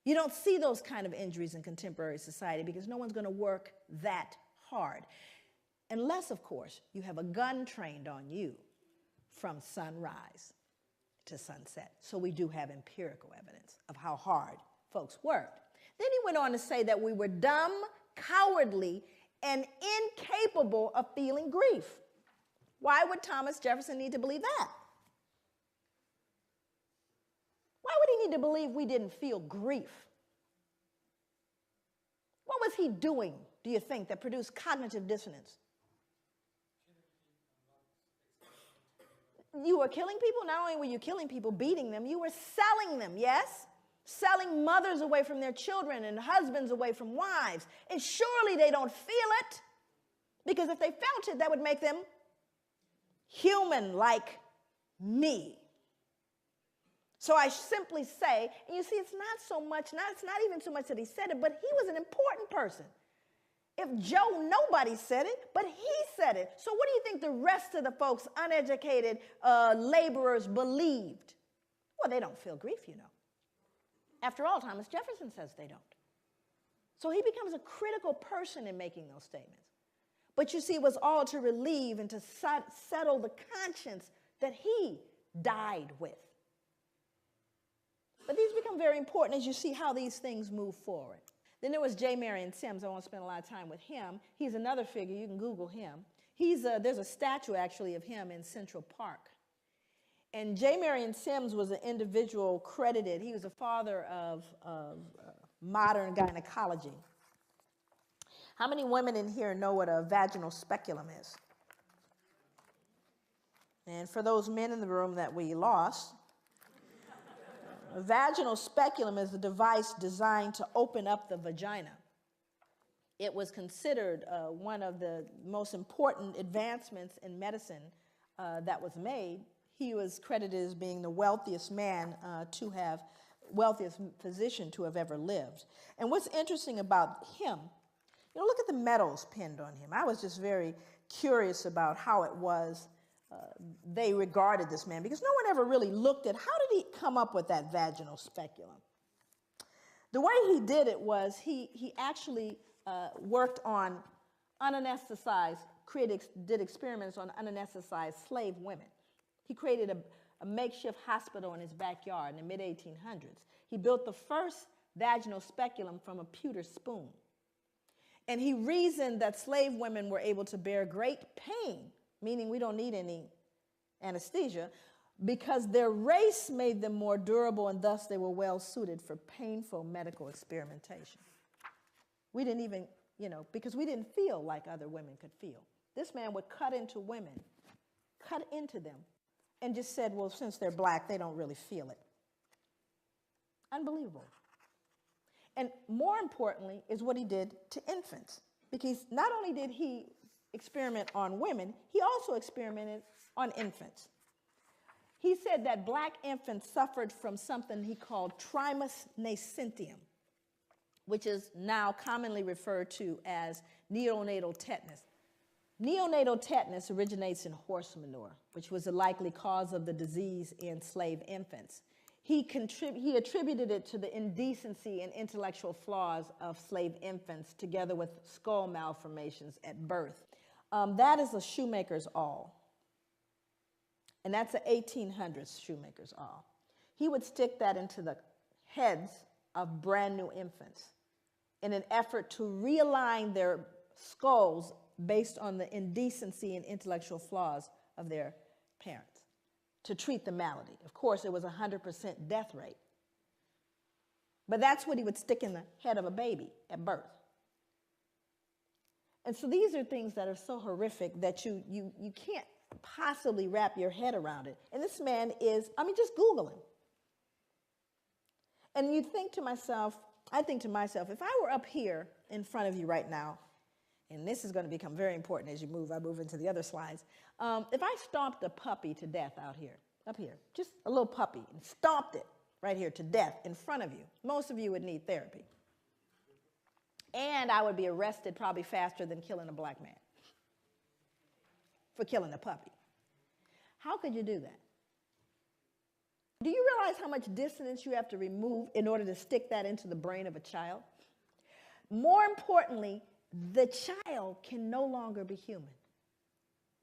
You don't see those kind of injuries in contemporary society because no one's going to work that hard. Unless, of course, you have a gun trained on you from sunrise to sunset. So we do have empirical evidence of how hard folks worked. Then he went on to say that we were dumb, cowardly, and incapable of feeling grief. Why would Thomas Jefferson need to believe that? Why would he need to believe we didn't feel grief? What was he doing, do you think, that produced cognitive dissonance? You were killing people? Not only were you killing people, beating them, you were selling them, yes? Selling mothers away from their children and husbands away from wives. And surely they don't feel it, because if they felt it, that would make them human like me. So I simply say, and you see, it's not even so much that he said it, but he was an important person. If Joe, nobody said it, but he said it. So what do you think the rest of the folks, uneducated laborers, believed? Well, they don't feel grief, After all, Thomas Jefferson says they don't. So he becomes a critical person in making those statements. But you see, it was all to relieve and to settle the conscience that he died with. But these become very important as you see how these things move forward. Then there was J. Marion Sims. I won't spend a lot of time with him. He's another figure. You can Google him. There's a statue, actually, of him in Central Park. And J. Marion Sims was an individual credited. He was a father of modern gynecology. How many women in here know what a vaginal speculum is? And for those men in the room that we lost, a vaginal speculum is a device designed to open up the vagina. It was considered one of the most important advancements in medicine that was made. He was credited as being the wealthiest wealthiest physician to have ever lived. And what's interesting about him, look at the medals pinned on him. I was just very curious about how it was they regarded this man, because no one ever really looked at how did he come up with that vaginal speculum. The way he did it was he actually worked on unanesthetized, did experiments on unanesthetized slave women. He created a makeshift hospital in his backyard in the mid-1800s. He built the first vaginal speculum from a pewter spoon. And he reasoned that slave women were able to bear great pain, meaning we don't need any anesthesia, because their race made them more durable, and thus they were well suited for painful medical experimentation. We didn't even, because we didn't feel like other women could feel. This man would cut into women, cut into them, and just said, well, since they're black, they don't really feel it. Unbelievable. And more importantly is what he did to infants. Because not only did he experiment on women, he also experimented on infants. He said that black infants suffered from something he called trimus nascentium, which is now commonly referred to as neonatal tetanus. Neonatal tetanus originates in horse manure, which was a likely cause of the disease in slave infants. He attributed it to the indecency and intellectual flaws of slave infants, together with skull malformations at birth. That is a shoemaker's awl. And that's an 1800s shoemaker's awl. He would stick that into the heads of brand new infants in an effort to realign their skulls based on the indecency and intellectual flaws of their parents, to treat the malady. Of course, it was 100% death rate. But that's what he would stick in the head of a baby at birth. And so these are things that are so horrific that you can't possibly wrap your head around it. And this man is, just Google him. And you think to myself, I think to myself, if I were up here in front of you right now, and this is going to become very important as I move into the other slides. If I stomped a puppy to death out here, up here, just a little puppy, and stomped it right here to death in front of you, most of you would need therapy. And I would be arrested probably faster than killing a black man for killing a puppy. How could you do that? Do you realize how much dissonance you have to remove in order to stick that into the brain of a child? More importantly, the child can no longer be human.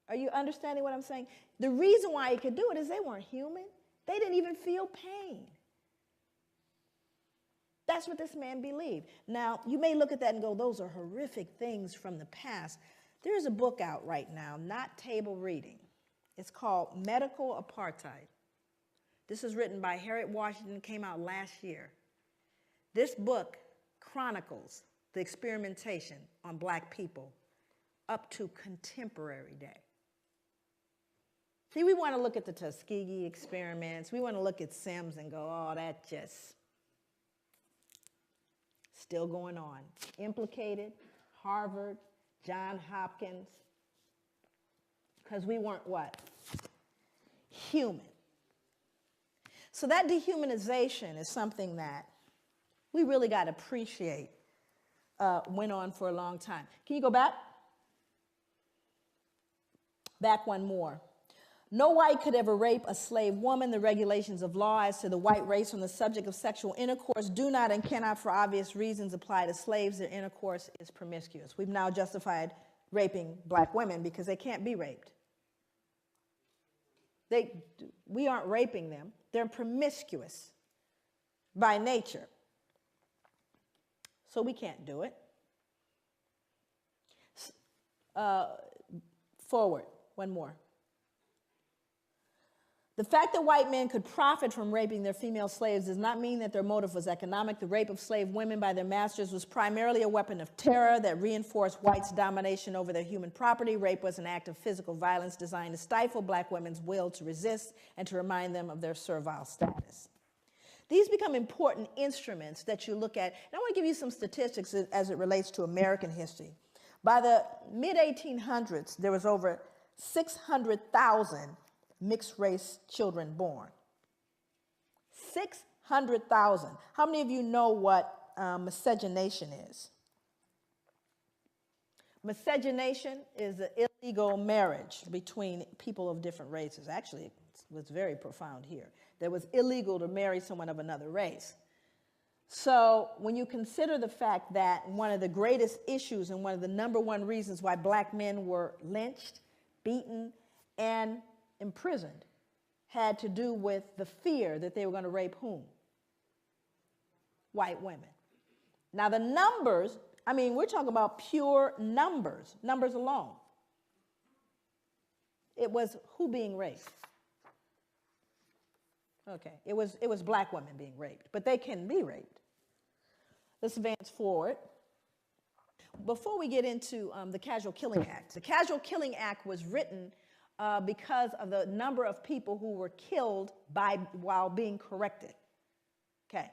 Are you understanding what I'm saying? The reason why he could do it is they weren't human. They didn't even feel pain. That's what this man believed. Now, you may look at that and go, those are horrific things from the past. There's a book out right now, not table reading. It's called Medical Apartheid. This is written by Harriet Washington, came out last year. This book chronicles the experimentation on black people up to contemporary day. See, we want to look at the Tuskegee experiments. We want to look at Sims and go, oh, that just still going on. Implicated, Harvard, Johns Hopkins, because we weren't what? Human. So that dehumanization is something that we really got to appreciate. Went on for a long time. Can you go back? Back one more. No white could ever rape a slave woman. The regulations of law as to the white race on the subject of sexual intercourse do not and cannot, for obvious reasons, apply to slaves. Their intercourse is promiscuous. We've now justified raping black women because they can't be raped. We aren't raping them. They're promiscuous by nature. So we can't do it. Forward, one more. The fact that white men could profit from raping their female slaves does not mean that their motive was economic. The rape of slave women by their masters was primarily a weapon of terror that reinforced whites' domination over their human property. Rape was an act of physical violence designed to stifle black women's will to resist and to remind them of their servile status. These become important instruments that you look at. And I want to give you some statistics as it relates to American history. By the mid-1800s, there was over 600,000 mixed-race children born. 600,000. How many of you know what miscegenation is? Miscegenation is an illegal marriage between people of different races. Actually, it was very profound here. That was illegal to marry someone of another race. So when you consider the fact that one of the greatest issues and one of the number one reasons why black men were lynched, beaten, and imprisoned had to do with the fear that they were going to rape whom? White women. Now the numbers, we're talking about pure numbers alone. It was who being raped? Okay, it was black women being raped, but they can be raped. Let's advance forward. Before we get into the Casual Killing Act, the Casual Killing Act was written because of the number of people who were killed while being corrected. Okay,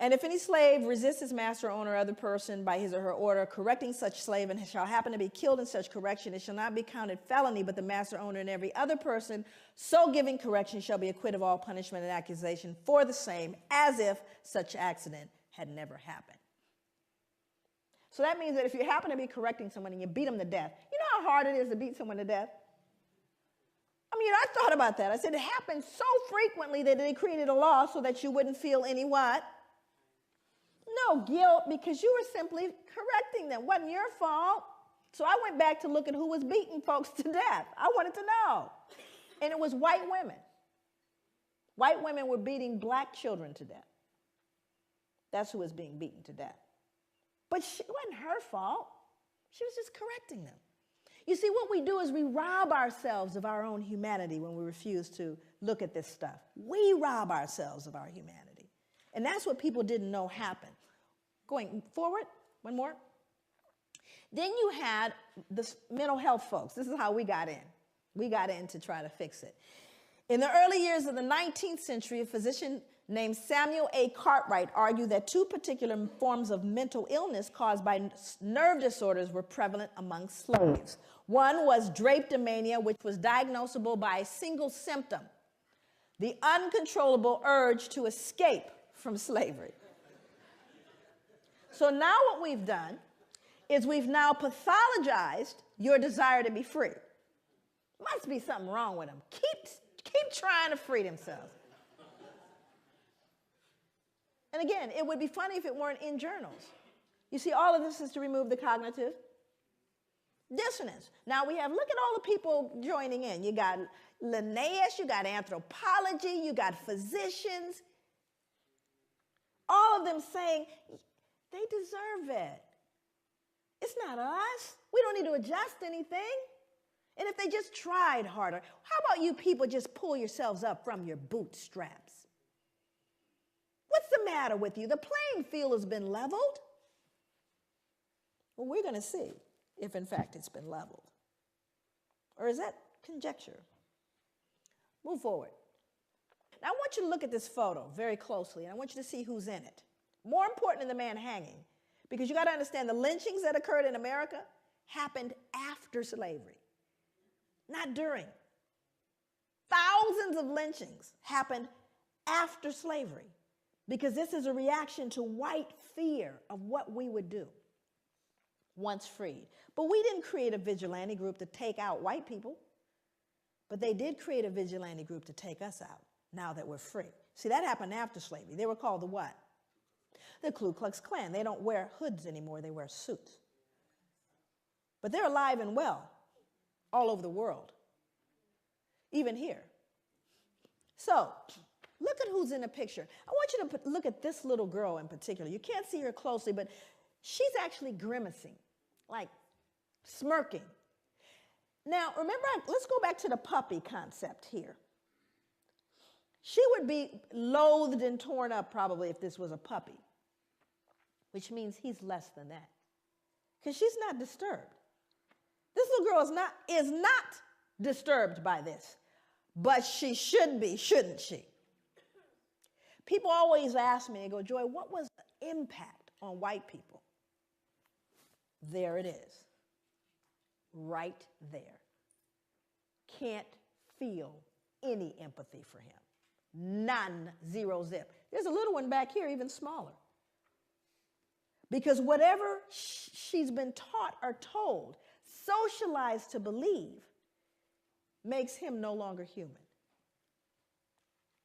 And if any slave resists his master, owner, or other person by his or her order, correcting such slave, and shall happen to be killed in such correction, it shall not be counted felony, but the master, owner, and every other person so giving correction shall be acquitted of all punishment and accusation for the same, as if such accident had never happened. So that means that if you happen to be correcting someone and you beat them to death, you know how hard it is to beat someone to death? I mean, I thought about that. I said it happens so frequently that they created a law so that you wouldn't feel any what? No guilt, because you were simply correcting them. It wasn't your fault. So I went back to look at who was beating folks to death. I wanted to know. And it was white women. White women were beating black children to death. That's who was being beaten to death. But it wasn't her fault. She was just correcting them. You see, what we do is we rob ourselves of our own humanity when we refuse to look at this stuff. We rob ourselves of our humanity. And that's what people didn't know happened. Going forward, one more. Then you had the mental health folks. This is how we got in. We got in to try to fix it. In the early years of the 19th century, a physician named Samuel A. Cartwright argued that two particular forms of mental illness caused by nerve disorders were prevalent among slaves. One was drapetomania, which was diagnosable by a single symptom, the uncontrollable urge to escape from slavery. So now what we've done is we've now pathologized your desire to be free. Must be something wrong with them. Keep trying to free themselves. And again, it would be funny if it weren't in journals. You see, all of this is to remove the cognitive dissonance. Now we have, look at all the people joining in. You got Linnaeus, you got anthropology, you got physicians. All of them saying, they deserve it. It's not us. We don't need to adjust anything. And if they just tried harder, how about you people just pull yourselves up from your bootstraps? What's the matter with you? The playing field has been leveled. Well, we're going to see if, in fact, it's been leveled. Or is that conjecture? Move forward. Now, I want you to look at this photo very closely, and I want you to see who's in it. More important than the man hanging, because you got to understand the lynchings that occurred in America happened after slavery, not during. Thousands of lynchings happened after slavery, because this is a reaction to white fear of what we would do once freed. But we didn't create a vigilante group to take out white people, but they did create a vigilante group to take us out now that we're free. See, that happened after slavery. They were called the what? The Ku Klux Klan. They don't wear hoods anymore. They wear suits. But they're alive and well all over the world, even here. So look at who's in the picture. I want you to look at this little girl in particular. You can't see her closely, but she's actually grimacing, like smirking. Now, remember, let's go back to the puppy concept here. She would be loathed and torn up probably if this was a puppy, which means he's less than that, because she's not disturbed. This little girl is not disturbed by this, but she should be, shouldn't she? People always ask me, they go, Joy, what was the impact on white people? There it is, right there. Can't feel any empathy for him. None, zero, zip. There's a little one back here, even smaller. Because whatever she's been taught or told, socialized to believe, makes him no longer human.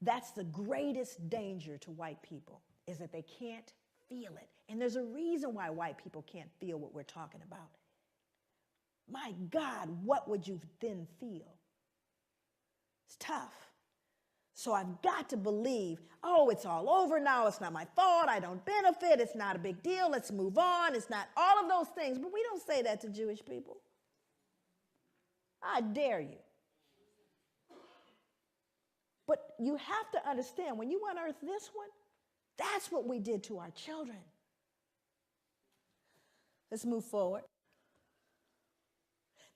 That's the greatest danger to white people, is that they can't feel it. And there's a reason why white people can't feel what we're talking about. My God, what would you then feel? It's tough. So I've got to believe, oh, it's all over now. It's not my fault. I don't benefit. It's not a big deal. Let's move on. It's not all of those things. But we don't say that to Jewish people. I dare you. But you have to understand, when you unearth this one, that's what we did to our children. Let's move forward.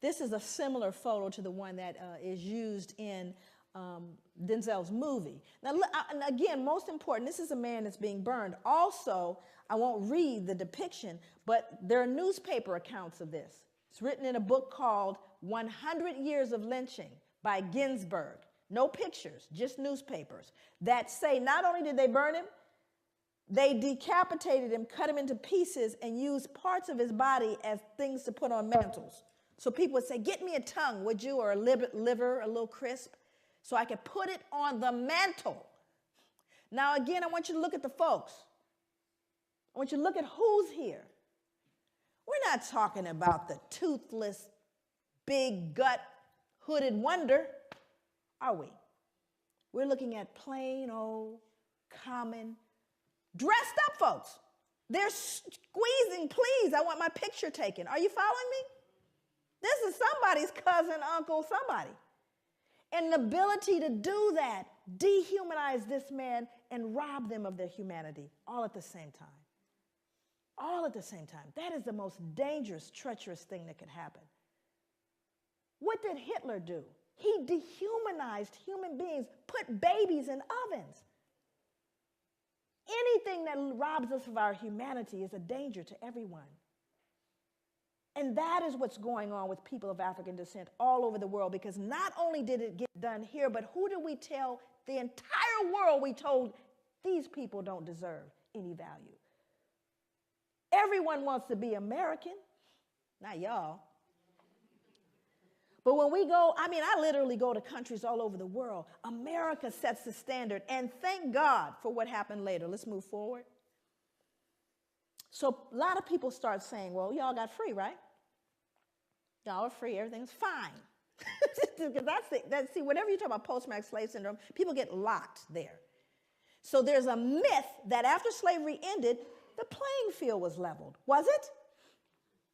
This is a similar photo to the one that is used in Denzel's movie. Now, and again, most important, this is a man that's being burned. Also, I won't read the depiction, but there are newspaper accounts of this. It's written in a book called 100 Years of Lynching by Ginsburg. No pictures, just newspapers that say not only did they burn him, they decapitated him, cut him into pieces, and used parts of his body as things to put on mantles. So people would say, get me a tongue, would you, or a liver, a little crisp, so I could put it on the mantle. Now, again, I want you to look at the folks. I want you to look at who's here. We're not talking about the toothless, big gut, hooded wonder, are we? We're looking at plain old, common, dressed up folks. They're squeezing, please, I want my picture taken. Are you following me? This is somebody's cousin, uncle, somebody. And the ability to do that, dehumanize this man and rob them of their humanity all at the same time. All at the same time. That is the most dangerous, treacherous thing that could happen. What did Hitler do? He dehumanized human beings, put babies in ovens. Anything that robs us of our humanity is a danger to everyone. And that is what's going on with people of African descent all over the world, because not only did it get done here, but who did we tell? The entire world we told these people don't deserve any value. Everyone wants to be American, not y'all. But when we go, I literally go to countries all over the world. America sets the standard, and thank God for what happened later. Let's move forward. So a lot of people start saying, well, y'all got free, right? Y'all are free, everything's fine. Because see, whenever you talk about post-traumatic slave syndrome, people get locked there. So there's a myth that after slavery ended, the playing field was leveled. Was it?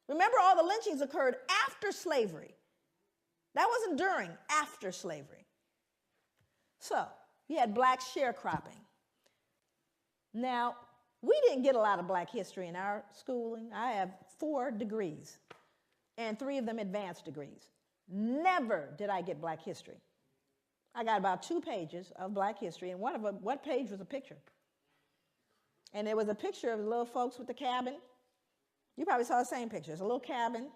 Remember, all the lynchings occurred after slavery. That wasn't during, after slavery. So you had black sharecropping. Now, we didn't get a lot of black history in our schooling. I have 4 degrees, and 3 of them advanced degrees. Never did I get black history. I got about 2 pages of black history, and one page was a picture. And there was a picture of the little folks with the cabin. You probably saw the same picture. It's a little cabin,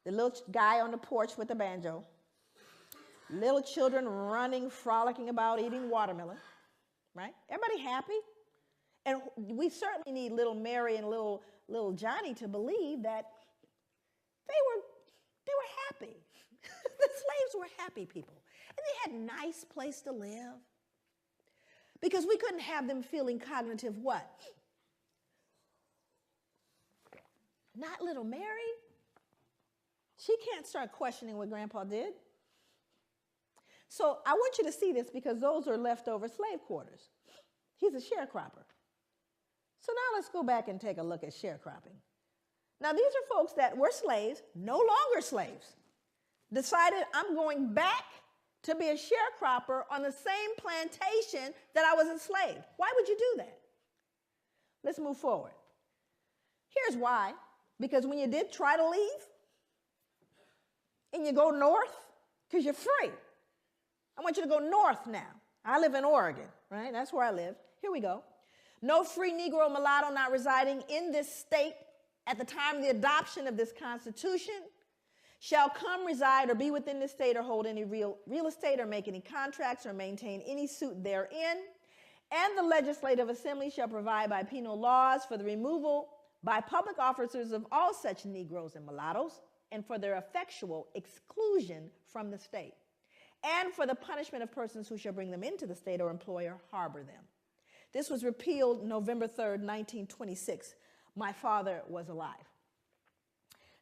the little guy on the porch with the banjo, little children running, frolicking about, eating watermelon, right? Everybody happy? And we certainly need little Mary and little Johnny to believe that they were happy. The slaves were happy people. And they had a nice place to live. Because we couldn't have them feeling cognitive what? Not little Mary. She can't start questioning what Grandpa did. So I want you to see this, because those are leftover slave quarters. He's a sharecropper. So now let's go back and take a look at sharecropping. Now these are folks that were slaves, no longer slaves, decided I'm going back to be a sharecropper on the same plantation that I was enslaved. Why would you do that? Let's move forward. Here's why. Because when you did try to leave, and you go north, because you're free. I want you to go north now. I live in Oregon, right? That's where I live. Here we go. No free Negro or mulatto not residing in this state at the time of the adoption of this Constitution shall come, reside, or be within this state, or hold any real estate, or make any contracts, or maintain any suit therein. And the Legislative Assembly shall provide by penal laws for the removal by public officers of all such Negroes and mulattoes, and for their effectual exclusion from the state, and for the punishment of persons who shall bring them into the state or employ or harbor them. This was repealed November 3rd, 1926. My father was alive.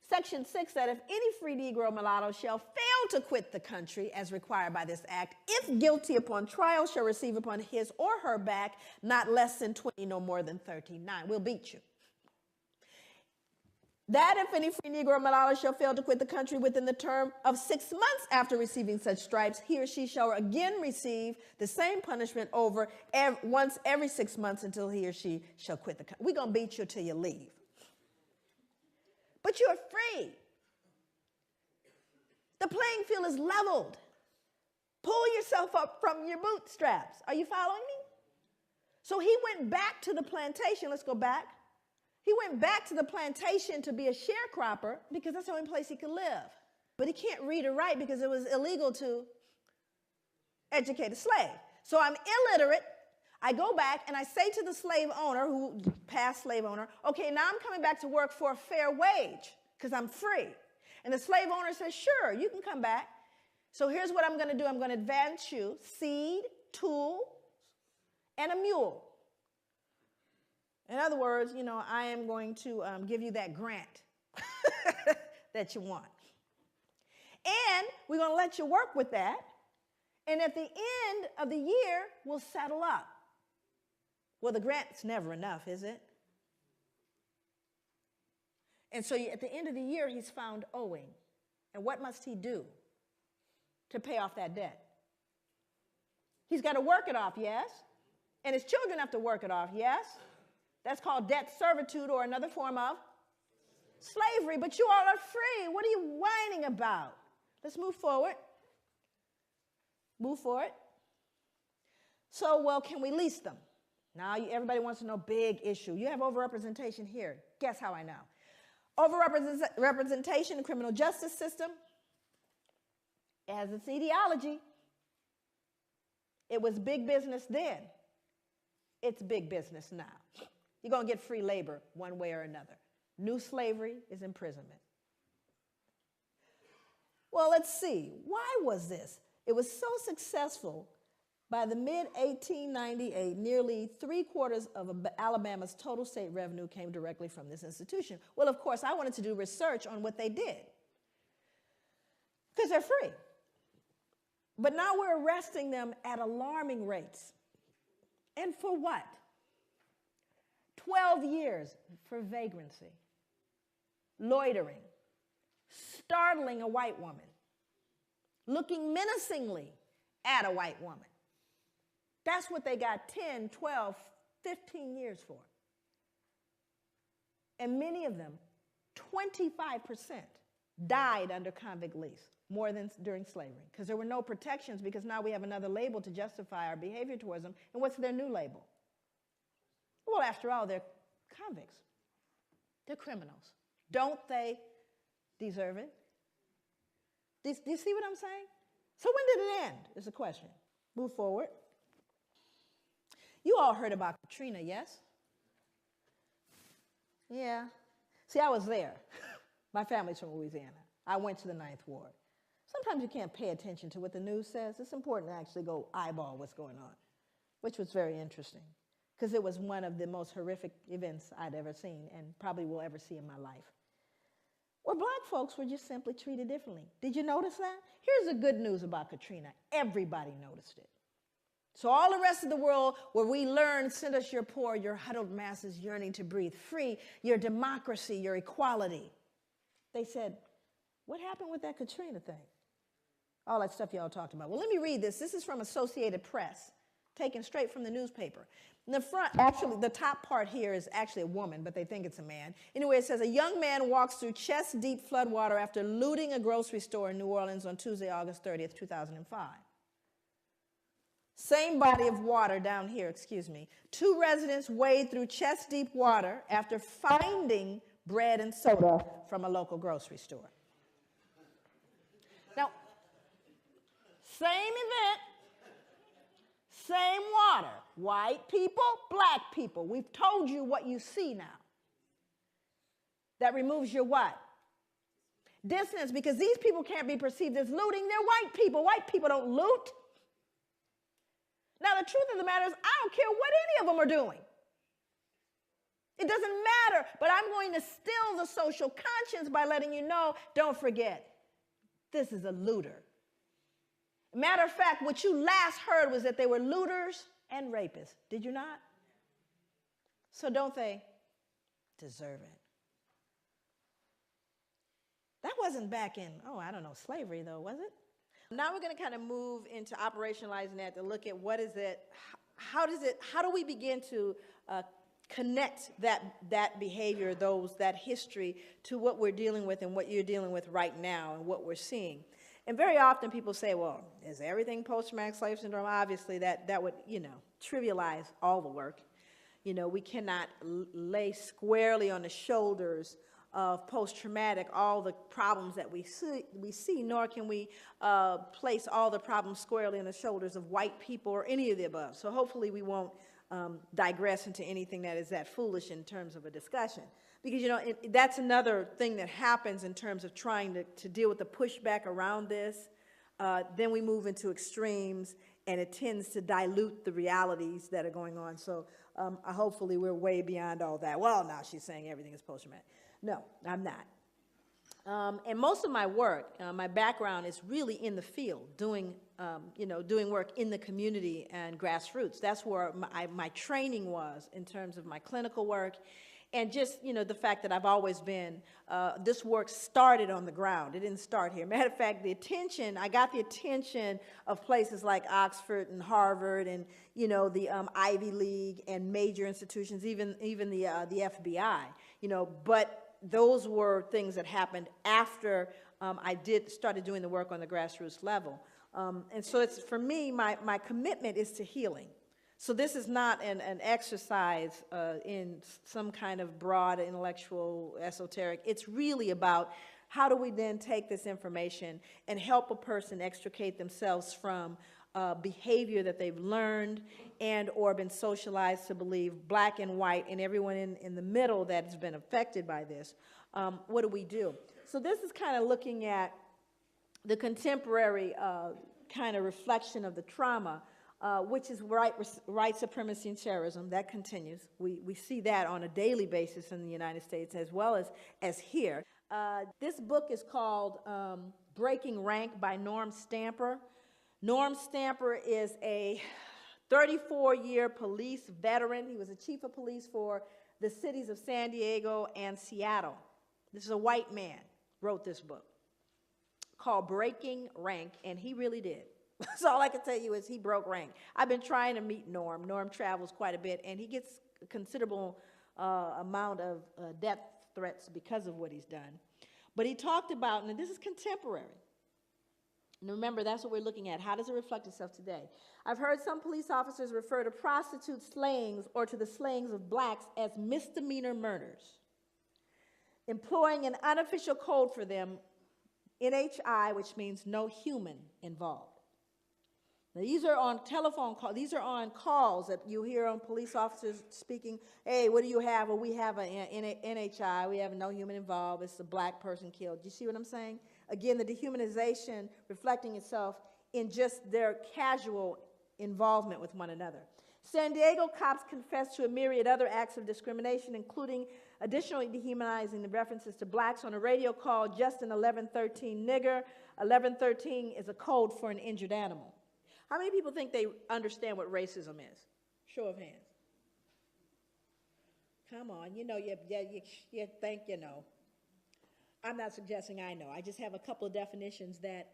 Section 6 said, if any free Negro or mulatto shall fail to quit the country as required by this act, if guilty upon trial, shall receive upon his or her back not less than 20, no more than 39. We'll beat you. That if any free Negro or mulatto shall fail to quit the country within the term of 6 months after receiving such stripes, he or she shall again receive the same punishment once every 6 months until he or she shall quit the country. We're going to beat you till you leave. But you're free. The playing field is leveled. Pull yourself up from your bootstraps. Are you following me? So he went back to the plantation. Let's go back. He went back to the plantation to be a sharecropper because that's the only place he could live. But he can't read or write because it was illegal to educate a slave. So I'm illiterate. I go back and I say to the slave owner, who past slave owner, okay, now I'm coming back to work for a fair wage because I'm free. And the slave owner says, sure, you can come back. So here's what I'm going to do. I'm going to advance you seed, tools, and a mule. In other words, you know, I am going to give you that grant that you want. And we're going to let you work with that. And at the end of the year, we'll settle up. Well, the grant's never enough, is it? And so at the end of the year, he's found owing. And what must he do to pay off that debt? He's got to work it off, yes? And his children have to work it off, yes? That's called debt servitude or another form of slavery. But you all are free. What are you whining about? Let's move forward. Move forward. So, well, can we lease them? Now, everybody wants to know big issue. You have overrepresentation here. Guess how I know? Overrepresentation in the criminal justice system has its etiology. It was big business then. It's big business now. You're going to get free labor one way or another. New slavery is imprisonment. Well, let's see. Why was this? It was so successful. By the mid-1898, nearly 3/4 of Alabama's total state revenue came directly from this institution. Well, of course, I wanted to do research on what they did because they're free. But now we're arresting them at alarming rates. And for what? 12 years for vagrancy, loitering, startling a white woman, looking menacingly at a white woman. That's what they got 10, 12, 15 years for. And many of them, 25%, died under convict lease, more than during slavery, because there were no protections, because now we have another label to justify our behavior towards them. And what's their new label? Well, after all, they're convicts. They're criminals. Don't they deserve it? Do you see what I'm saying? So when did it end, is the question. Move forward. You all heard about Katrina, yes? Yeah. See, I was there. My family's from Louisiana. I went to the 9th Ward. Sometimes you can't pay attention to what the news says. It's important to actually go eyeball what's going on, which was very interesting, because it was one of the most horrific events I'd ever seen and probably will ever see in my life, where black folks were just simply treated differently. Did you notice that? Here's the good news about Katrina. Everybody noticed it. So all the rest of the world where we learn, send us your poor, your huddled masses yearning to breathe free, your democracy, your equality. They said, what happened with that Katrina thing? All that stuff y'all talked about. Well, let me read this. This is from Associated Press, taken straight from the newspaper. In the front, actually, the top part here is actually a woman, but they think it's a man. Anyway, it says, a young man walks through chest-deep floodwater after looting a grocery store in New Orleans on Tuesday, August 30th, 2005. Same body of water down here, excuse me. 2 residents wade through chest-deep water after finding bread and soda from a local grocery store. Now, same event, same water. White people, black people. We've told you what you see now. That removes your what? Dissonance, because these people can't be perceived as looting. They're white people. White people don't loot. Now, the truth of the matter is, I don't care what any of them are doing. It doesn't matter, but I'm going to still the social conscience by letting you know, don't forget, this is a looter. Matter of fact, what you last heard was that they were looters and rapists. Did you not? So don't they deserve it? That wasn't back in, slavery though, was it? Now we're going to kind of move into operationalizing that to look at what is it, how do we begin to connect that behavior, that history to what we're dealing with and what you're dealing with right now and what we're seeing. And very often people say, well, is everything post-traumatic slave syndrome? Obviously, that would, trivialize all the work. We cannot lay squarely on the shoulders of post-traumatic all the problems that we see, nor can we place all the problems squarely on the shoulders of white people or any of the above. So hopefully we won't digress into anything that is that foolish in terms of a discussion. Because, that's another thing that happens in terms of trying to deal with the pushback around this. Then we move into extremes, and it tends to dilute the realities that are going on. So hopefully we're way beyond all that. Well, now she's saying everything is post-traumatic. No, I'm not. And most of my work, my background is really in the field, doing work in the community and grassroots. That's where my training was in terms of my clinical work. And just, the fact that I've always been, this work started on the ground. It didn't start here. Matter of fact, I got the attention of places like Oxford and Harvard and, the Ivy League and major institutions, even the FBI, but those were things that happened after I started doing the work on the grassroots level. And so it's, for me, my commitment is to healing. So this is not an exercise in some kind of broad intellectual esoteric. It's really about how do we then take this information and help a person extricate themselves from behavior that they've learned and or been socialized to believe, black and white, and everyone in the middle that has been affected by this. What do we do? So this is kind of looking at the contemporary kind of reflection of the trauma, which is white supremacy and terrorism. That continues. We see that on a daily basis in the United States as well as here. This book is called Breaking Rank by Norm Stamper. Norm Stamper is a 34-year police veteran. He was a chief of police for the cities of San Diego and Seattle. This is a white man, wrote this book called Breaking Rank, and he really did. So all I can tell you is he broke rank. I've been trying to meet Norm. Norm travels quite a bit, and he gets a considerable amount of death threats because of what he's done. But he talked about, and this is contemporary. And remember, that's what we're looking at. How does it reflect itself today? I've heard some police officers refer to prostitute slayings or to the slayings of blacks as misdemeanor murders, employing an unofficial code for them, NHI, which means no human involved. Now, these are on telephone calls. These are on calls that you hear on police officers speaking, hey, what do you have? Well, we have an NHI. We have no human involved. It's a black person killed. Do you see what I'm saying? Again, the dehumanization reflecting itself in just their casual involvement with one another. San Diego cops confessed to a myriad other acts of discrimination, including additionally dehumanizing the references to blacks on a radio call, just an 1113 nigger. 1113 is a code for an injured animal. How many people think they understand what racism is? Show of hands. Come on, you think you know. I'm not suggesting I know. I just have a couple of definitions that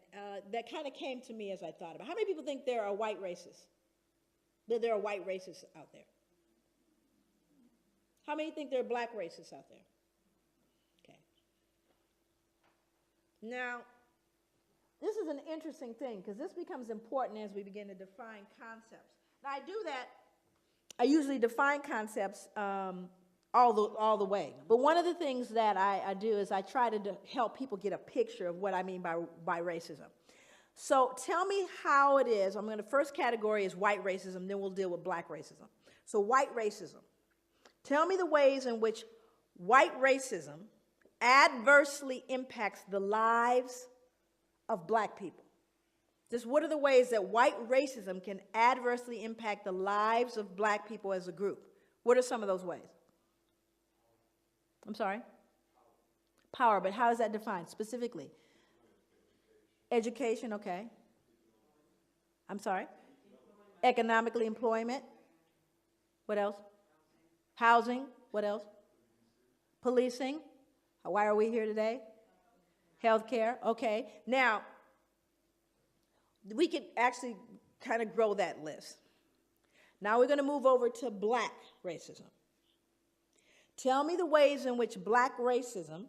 kind of came to me as I thought about. How many people think there are white racists? That there are white racists out there? How many think there are black racists out there? Okay. Now, this is an interesting thing because this becomes important as we begin to define concepts. Now, I do that. I usually define concepts all the way. But one of the things that I do is I try to help people get a picture of what I mean by racism. So tell me how it is. I'm going to, first category is white racism, then we'll deal with black racism. So white racism. Tell me the ways in which white racism adversely impacts the lives of black people. Just what are the ways that white racism can adversely impact the lives of black people as a group? What are some of those ways? I'm sorry? Power, but how is that defined specifically? Education, okay. I'm sorry? Economically, employment. What else? Housing, what else? Policing. Why are we here today? Healthcare, okay. Now, we could actually kind of grow that list. Now we're going to move over to black racism. Tell me the ways in which black racism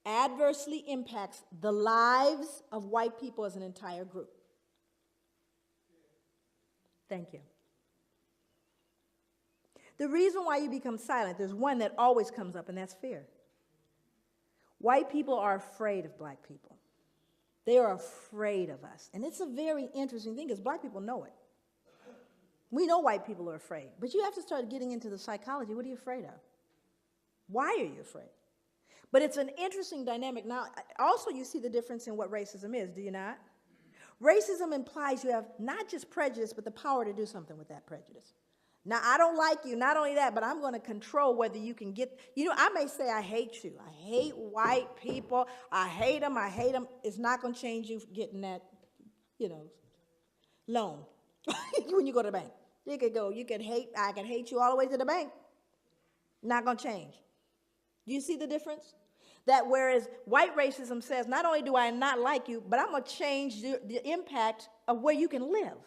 adversely impacts the lives of white people as an entire group. Thank you. The reason why you become silent, there's one that always comes up, and that's fear. White people are afraid of black people. They are afraid of us. And it's a very interesting thing because black people know it. We know white people are afraid, but you have to start getting into the psychology. What are you afraid of? Why are you afraid? But it's an interesting dynamic. Now, also you see the difference in what racism is, do you not? Racism implies you have not just prejudice, but the power to do something with that prejudice. Now, I don't like you, not only that, but I'm going to control whether you can get, I may say I hate you. I hate white people. I hate them. It's not going to change you getting that, loan when you go to the bank. I can hate you all the way to the bank. Not going to change. Do you see the difference? That whereas white racism says, not only do I not like you, but I'm going to change the impact of where you can live.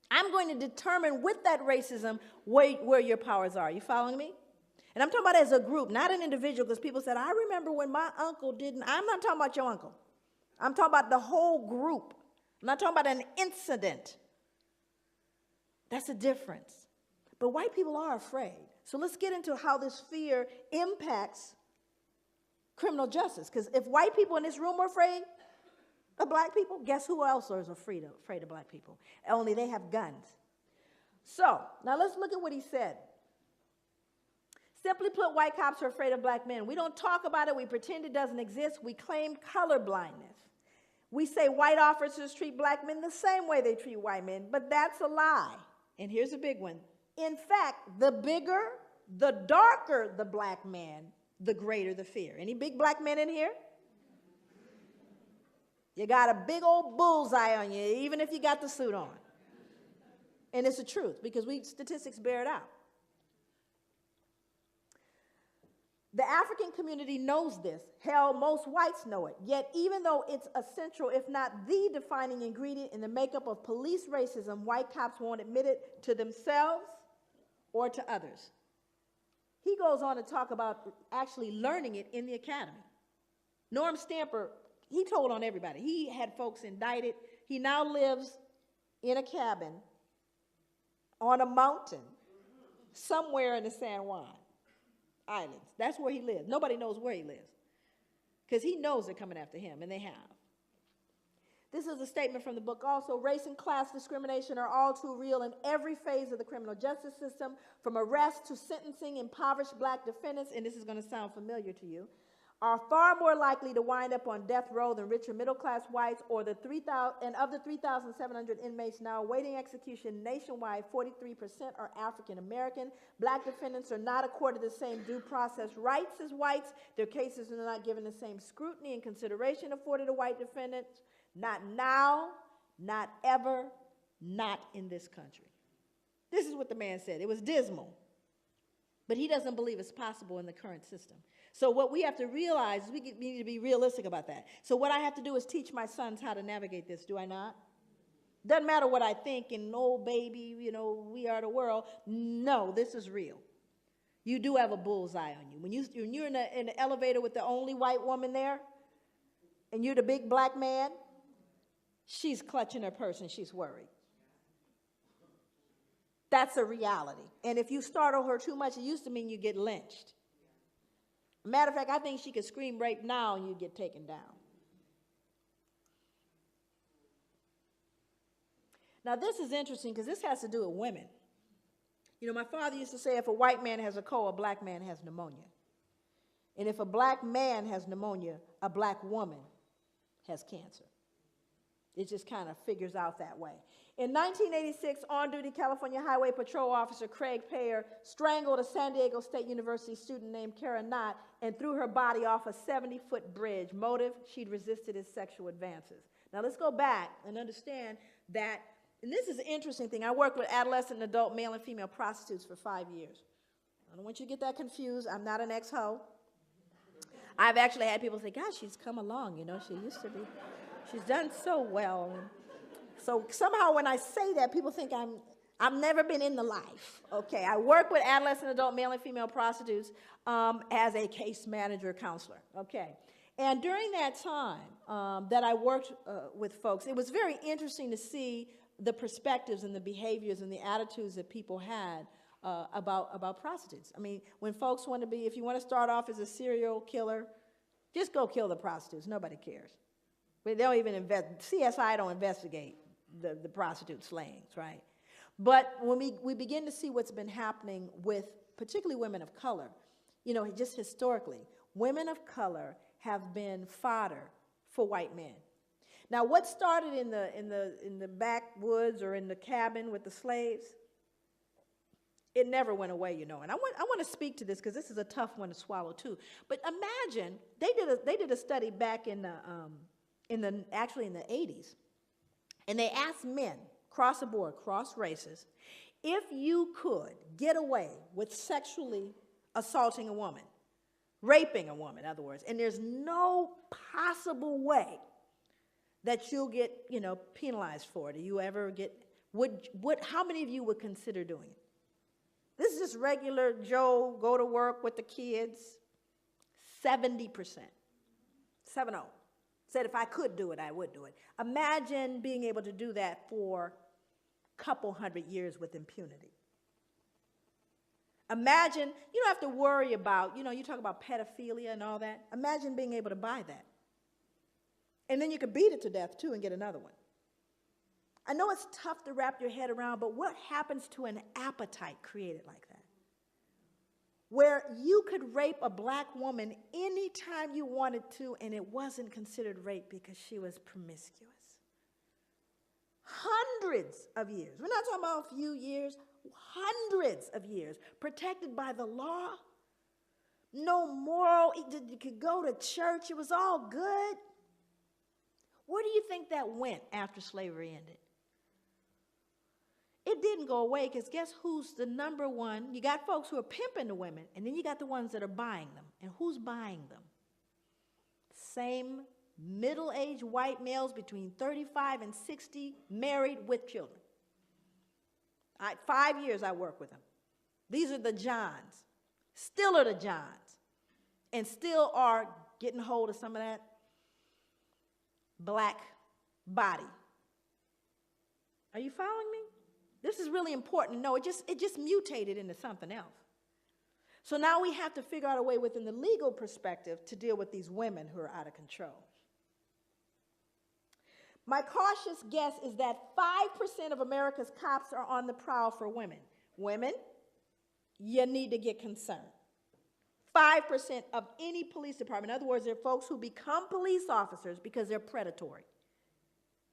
I'm going to determine with that racism where your powers are. You following me? And I'm talking about as a group, not an individual, because people said, I remember when my uncle didn't. I'm not talking about your uncle. I'm talking about the whole group. I'm not talking about an incident. That's a difference. But white people are afraid. So let's get into how this fear impacts criminal justice. Because if white people in this room are afraid of black people, guess who else is afraid of black people? Only they have guns. So now let's look at what he said. Simply put, white cops are afraid of black men. We don't talk about it. We pretend it doesn't exist. We claim color blindness. We say white officers treat black men the same way they treat white men, but that's a lie. And here's a big one. In fact, the bigger, the darker the black man, the greater the fear. Any big black men in here? You got a big old bullseye on you, even if you got the suit on. And it's the truth, because statistics bear it out. The African community knows this. Hell, most whites know it. Yet, even though it's essential, if not the defining ingredient in the makeup of police racism, white cops won't admit it to themselves or to others. He goes on to talk about actually learning it in the academy. Norm Stamper, he told on everybody. He had folks indicted. He now lives in a cabin on a mountain somewhere in the San Juan Islands. That's where he lives. Nobody knows where he lives because he knows they're coming after him, and they have. This is a statement from the book also. Race and class discrimination are all too real in every phase of the criminal justice system, from arrest to sentencing. Impoverished black defendants, and this is going to sound familiar to you, are far more likely to wind up on death row than richer middle-class whites, or of the 3,700 inmates now awaiting execution nationwide, 43% are African American. Black defendants are not accorded the same due process rights as whites. Their cases are not given the same scrutiny and consideration afforded to white defendants. Not now, not ever, not in this country. This is what the man said. It was dismal. But he doesn't believe it's possible in the current system. So what we have to realize is we need to be realistic about that. So what I have to do is teach my sons how to navigate this, do I not? Doesn't matter what I think and, oh, baby, we are the world. No, this is real. You do have a bullseye on you. When you're in the elevator with the only white woman there, and you're the big black man, she's clutching her purse and she's worried. That's a reality. And if you startle her too much, it used to mean you get lynched. Matter of fact, I think she could scream rape now and you get taken down. Now, this is interesting because this has to do with women. My father used to say if a white man has a cold, a black man has pneumonia. And if a black man has pneumonia, a black woman has cancer. It just kind of figures out that way. In 1986, on-duty California Highway Patrol Officer Craig Payer strangled a San Diego State University student named Kara Knott and threw her body off a 70-foot bridge. Motive, she'd resisted his sexual advances. Now let's go back and understand that, and this is an interesting thing. I worked with adolescent and adult male and female prostitutes for 5 years. I don't want you to get that confused. I'm not an ex-ho. I've actually had people say, gosh, she's come along, she used to be. She's done so well. So somehow when I say that, people think I've never been in the life, okay? I work with adolescent, adult, male and female prostitutes as a case manager counselor, okay? And during that time that I worked with folks, it was very interesting to see the perspectives and the behaviors and the attitudes that people had about prostitutes. I mean, when folks want to be, if you want to start off as a serial killer, just go kill the prostitutes. Nobody cares. They don't even CSI don't investigate the prostitute slayings, right? But when we begin to see what's been happening with particularly women of color, you know, just historically, women of color have been fodder for white men. Now, what started in the backwoods or in the cabin with the slaves, it never went away, you know. And I want to speak to this because this is a tough one to swallow too. But imagine they did a study back actually in the 80s, and they asked men across the board, cross races, if you could get away with sexually assaulting a woman, raping a woman, in other words, and there's no possible way that you'll get, you know, penalized for it. Do you ever get, how many of you would consider doing it? This is just regular Joe, go to work with the kids. 70%. 7-0. Said if I could do it, I would do it. Imagine being able to do that for a couple hundred years with impunity. Imagine, you don't have to worry about, you know, you talk about pedophilia and all that. Imagine being able to buy that. And then you could beat it to death, too, and get another one. I know it's tough to wrap your head around, but what happens to an appetite created like that? Where you could rape a black woman anytime you wanted to, and it wasn't considered rape because she was promiscuous. Hundreds of years. We're not talking about a few years. Hundreds of years. Protected by the law. No moral. You could go to church. It was all good. Where do you think that went after slavery ended? It didn't go away because guess who's the number one? You got folks who are pimping the women, and then you got the ones that are buying them. And who's buying them? Same middle-aged white males between 35 and 60, married with children. 5 years I work with them. These are the Johns. Still are the Johns. And still are getting hold of some of that black body. Are you following me? This is really important to know. It just mutated into something else. So now we have to figure out a way within the legal perspective to deal with these women who are out of control. My cautious guess is that 5% of America's cops are on the prowl for women. Women, you need to get concerned. 5% of any police department. In other words, there are folks who become police officers because they're predatory.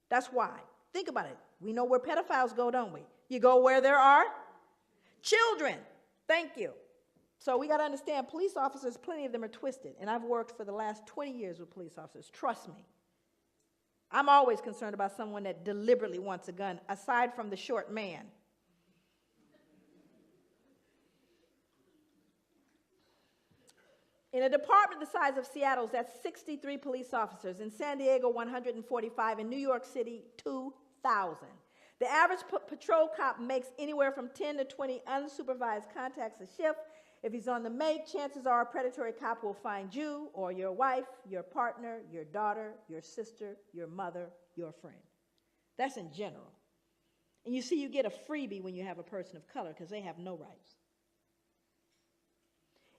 That's why. Think about it. We know where pedophiles go, don't we? You go where there are children. Thank you. So we got to understand police officers, plenty of them are twisted. And I've worked for the last 20 years with police officers. Trust me. I'm always concerned about someone that deliberately wants a gun, aside from the short man. In a department the size of Seattle's, that's 63 police officers. In San Diego, 145. In New York City, 2,000. The average patrol cop makes anywhere from 10 to 20 unsupervised contacts a shift. If he's on the make, chances are a predatory cop will find you or your wife, your partner, your daughter, your sister, your mother, your friend. That's in general. And you see, you get a freebie when you have a person of color because they have no rights.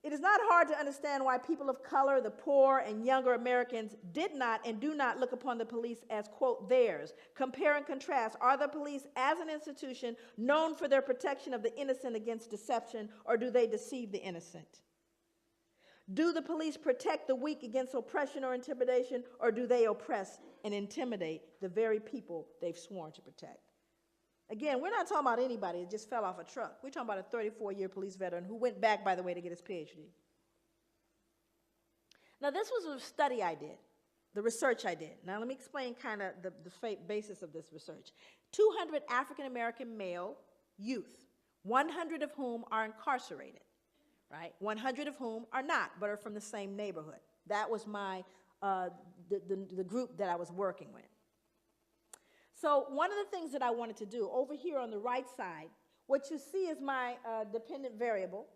It is not hard to understand why people of color, the poor, and younger Americans did not and do not look upon the police as, quote, theirs. Compare and contrast. Are the police as an institution known for their protection of the innocent against deception, or do they deceive the innocent? Do the police protect the weak against oppression or intimidation, or do they oppress and intimidate the very people they've sworn to protect? Again, we're not talking about anybody that just fell off a truck. We're talking about a 34-year police veteran who went back, by the way, to get his PhD. Now, this was a study I did, the research I did. Now, let me explain kind of the basis of this research. 200 African-American male youth, 100 of whom are incarcerated, right? 100 of whom are not, but are from the same neighborhood. That was my, the group that I was working with. So one of the things that I wanted to do over here on the right side, what you see is my dependent variable,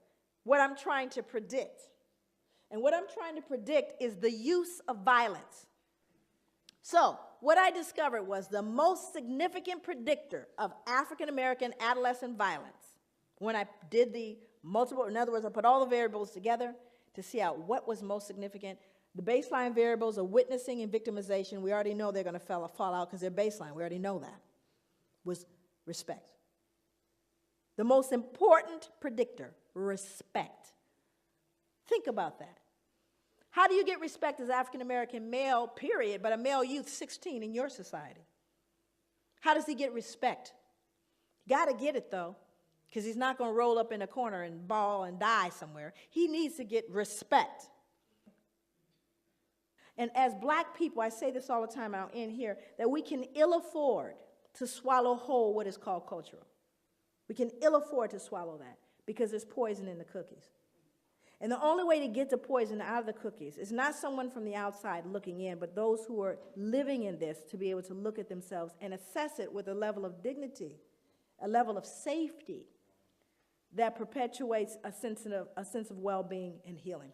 what I'm trying to predict. And what I'm trying to predict is the use of violence. So what I discovered was the most significant predictor of African American adolescent violence, when I did the multiple, in other words, I put all the variables together to see out what was most significant. The baseline variables are witnessing and victimization. We already know they're going to fall out because they're baseline. We already know that. Was respect. The most important predictor, respect. Think about that. How do you get respect as African American male, period, but a male youth 16 in your society? How does he get respect? Got to get it, though, because he's not going to roll up in a corner and bawl and die somewhere. He needs to get respect. And as black people, I say this all the time, I'll end here, that we can ill afford to swallow whole what is called cultural. We can ill afford to swallow that because there's poison in the cookies. And the only way to get the poison out of the cookies is not someone from the outside looking in, but those who are living in this to be able to look at themselves and assess it with a level of dignity, a level of safety that perpetuates a sense of well-being and healing.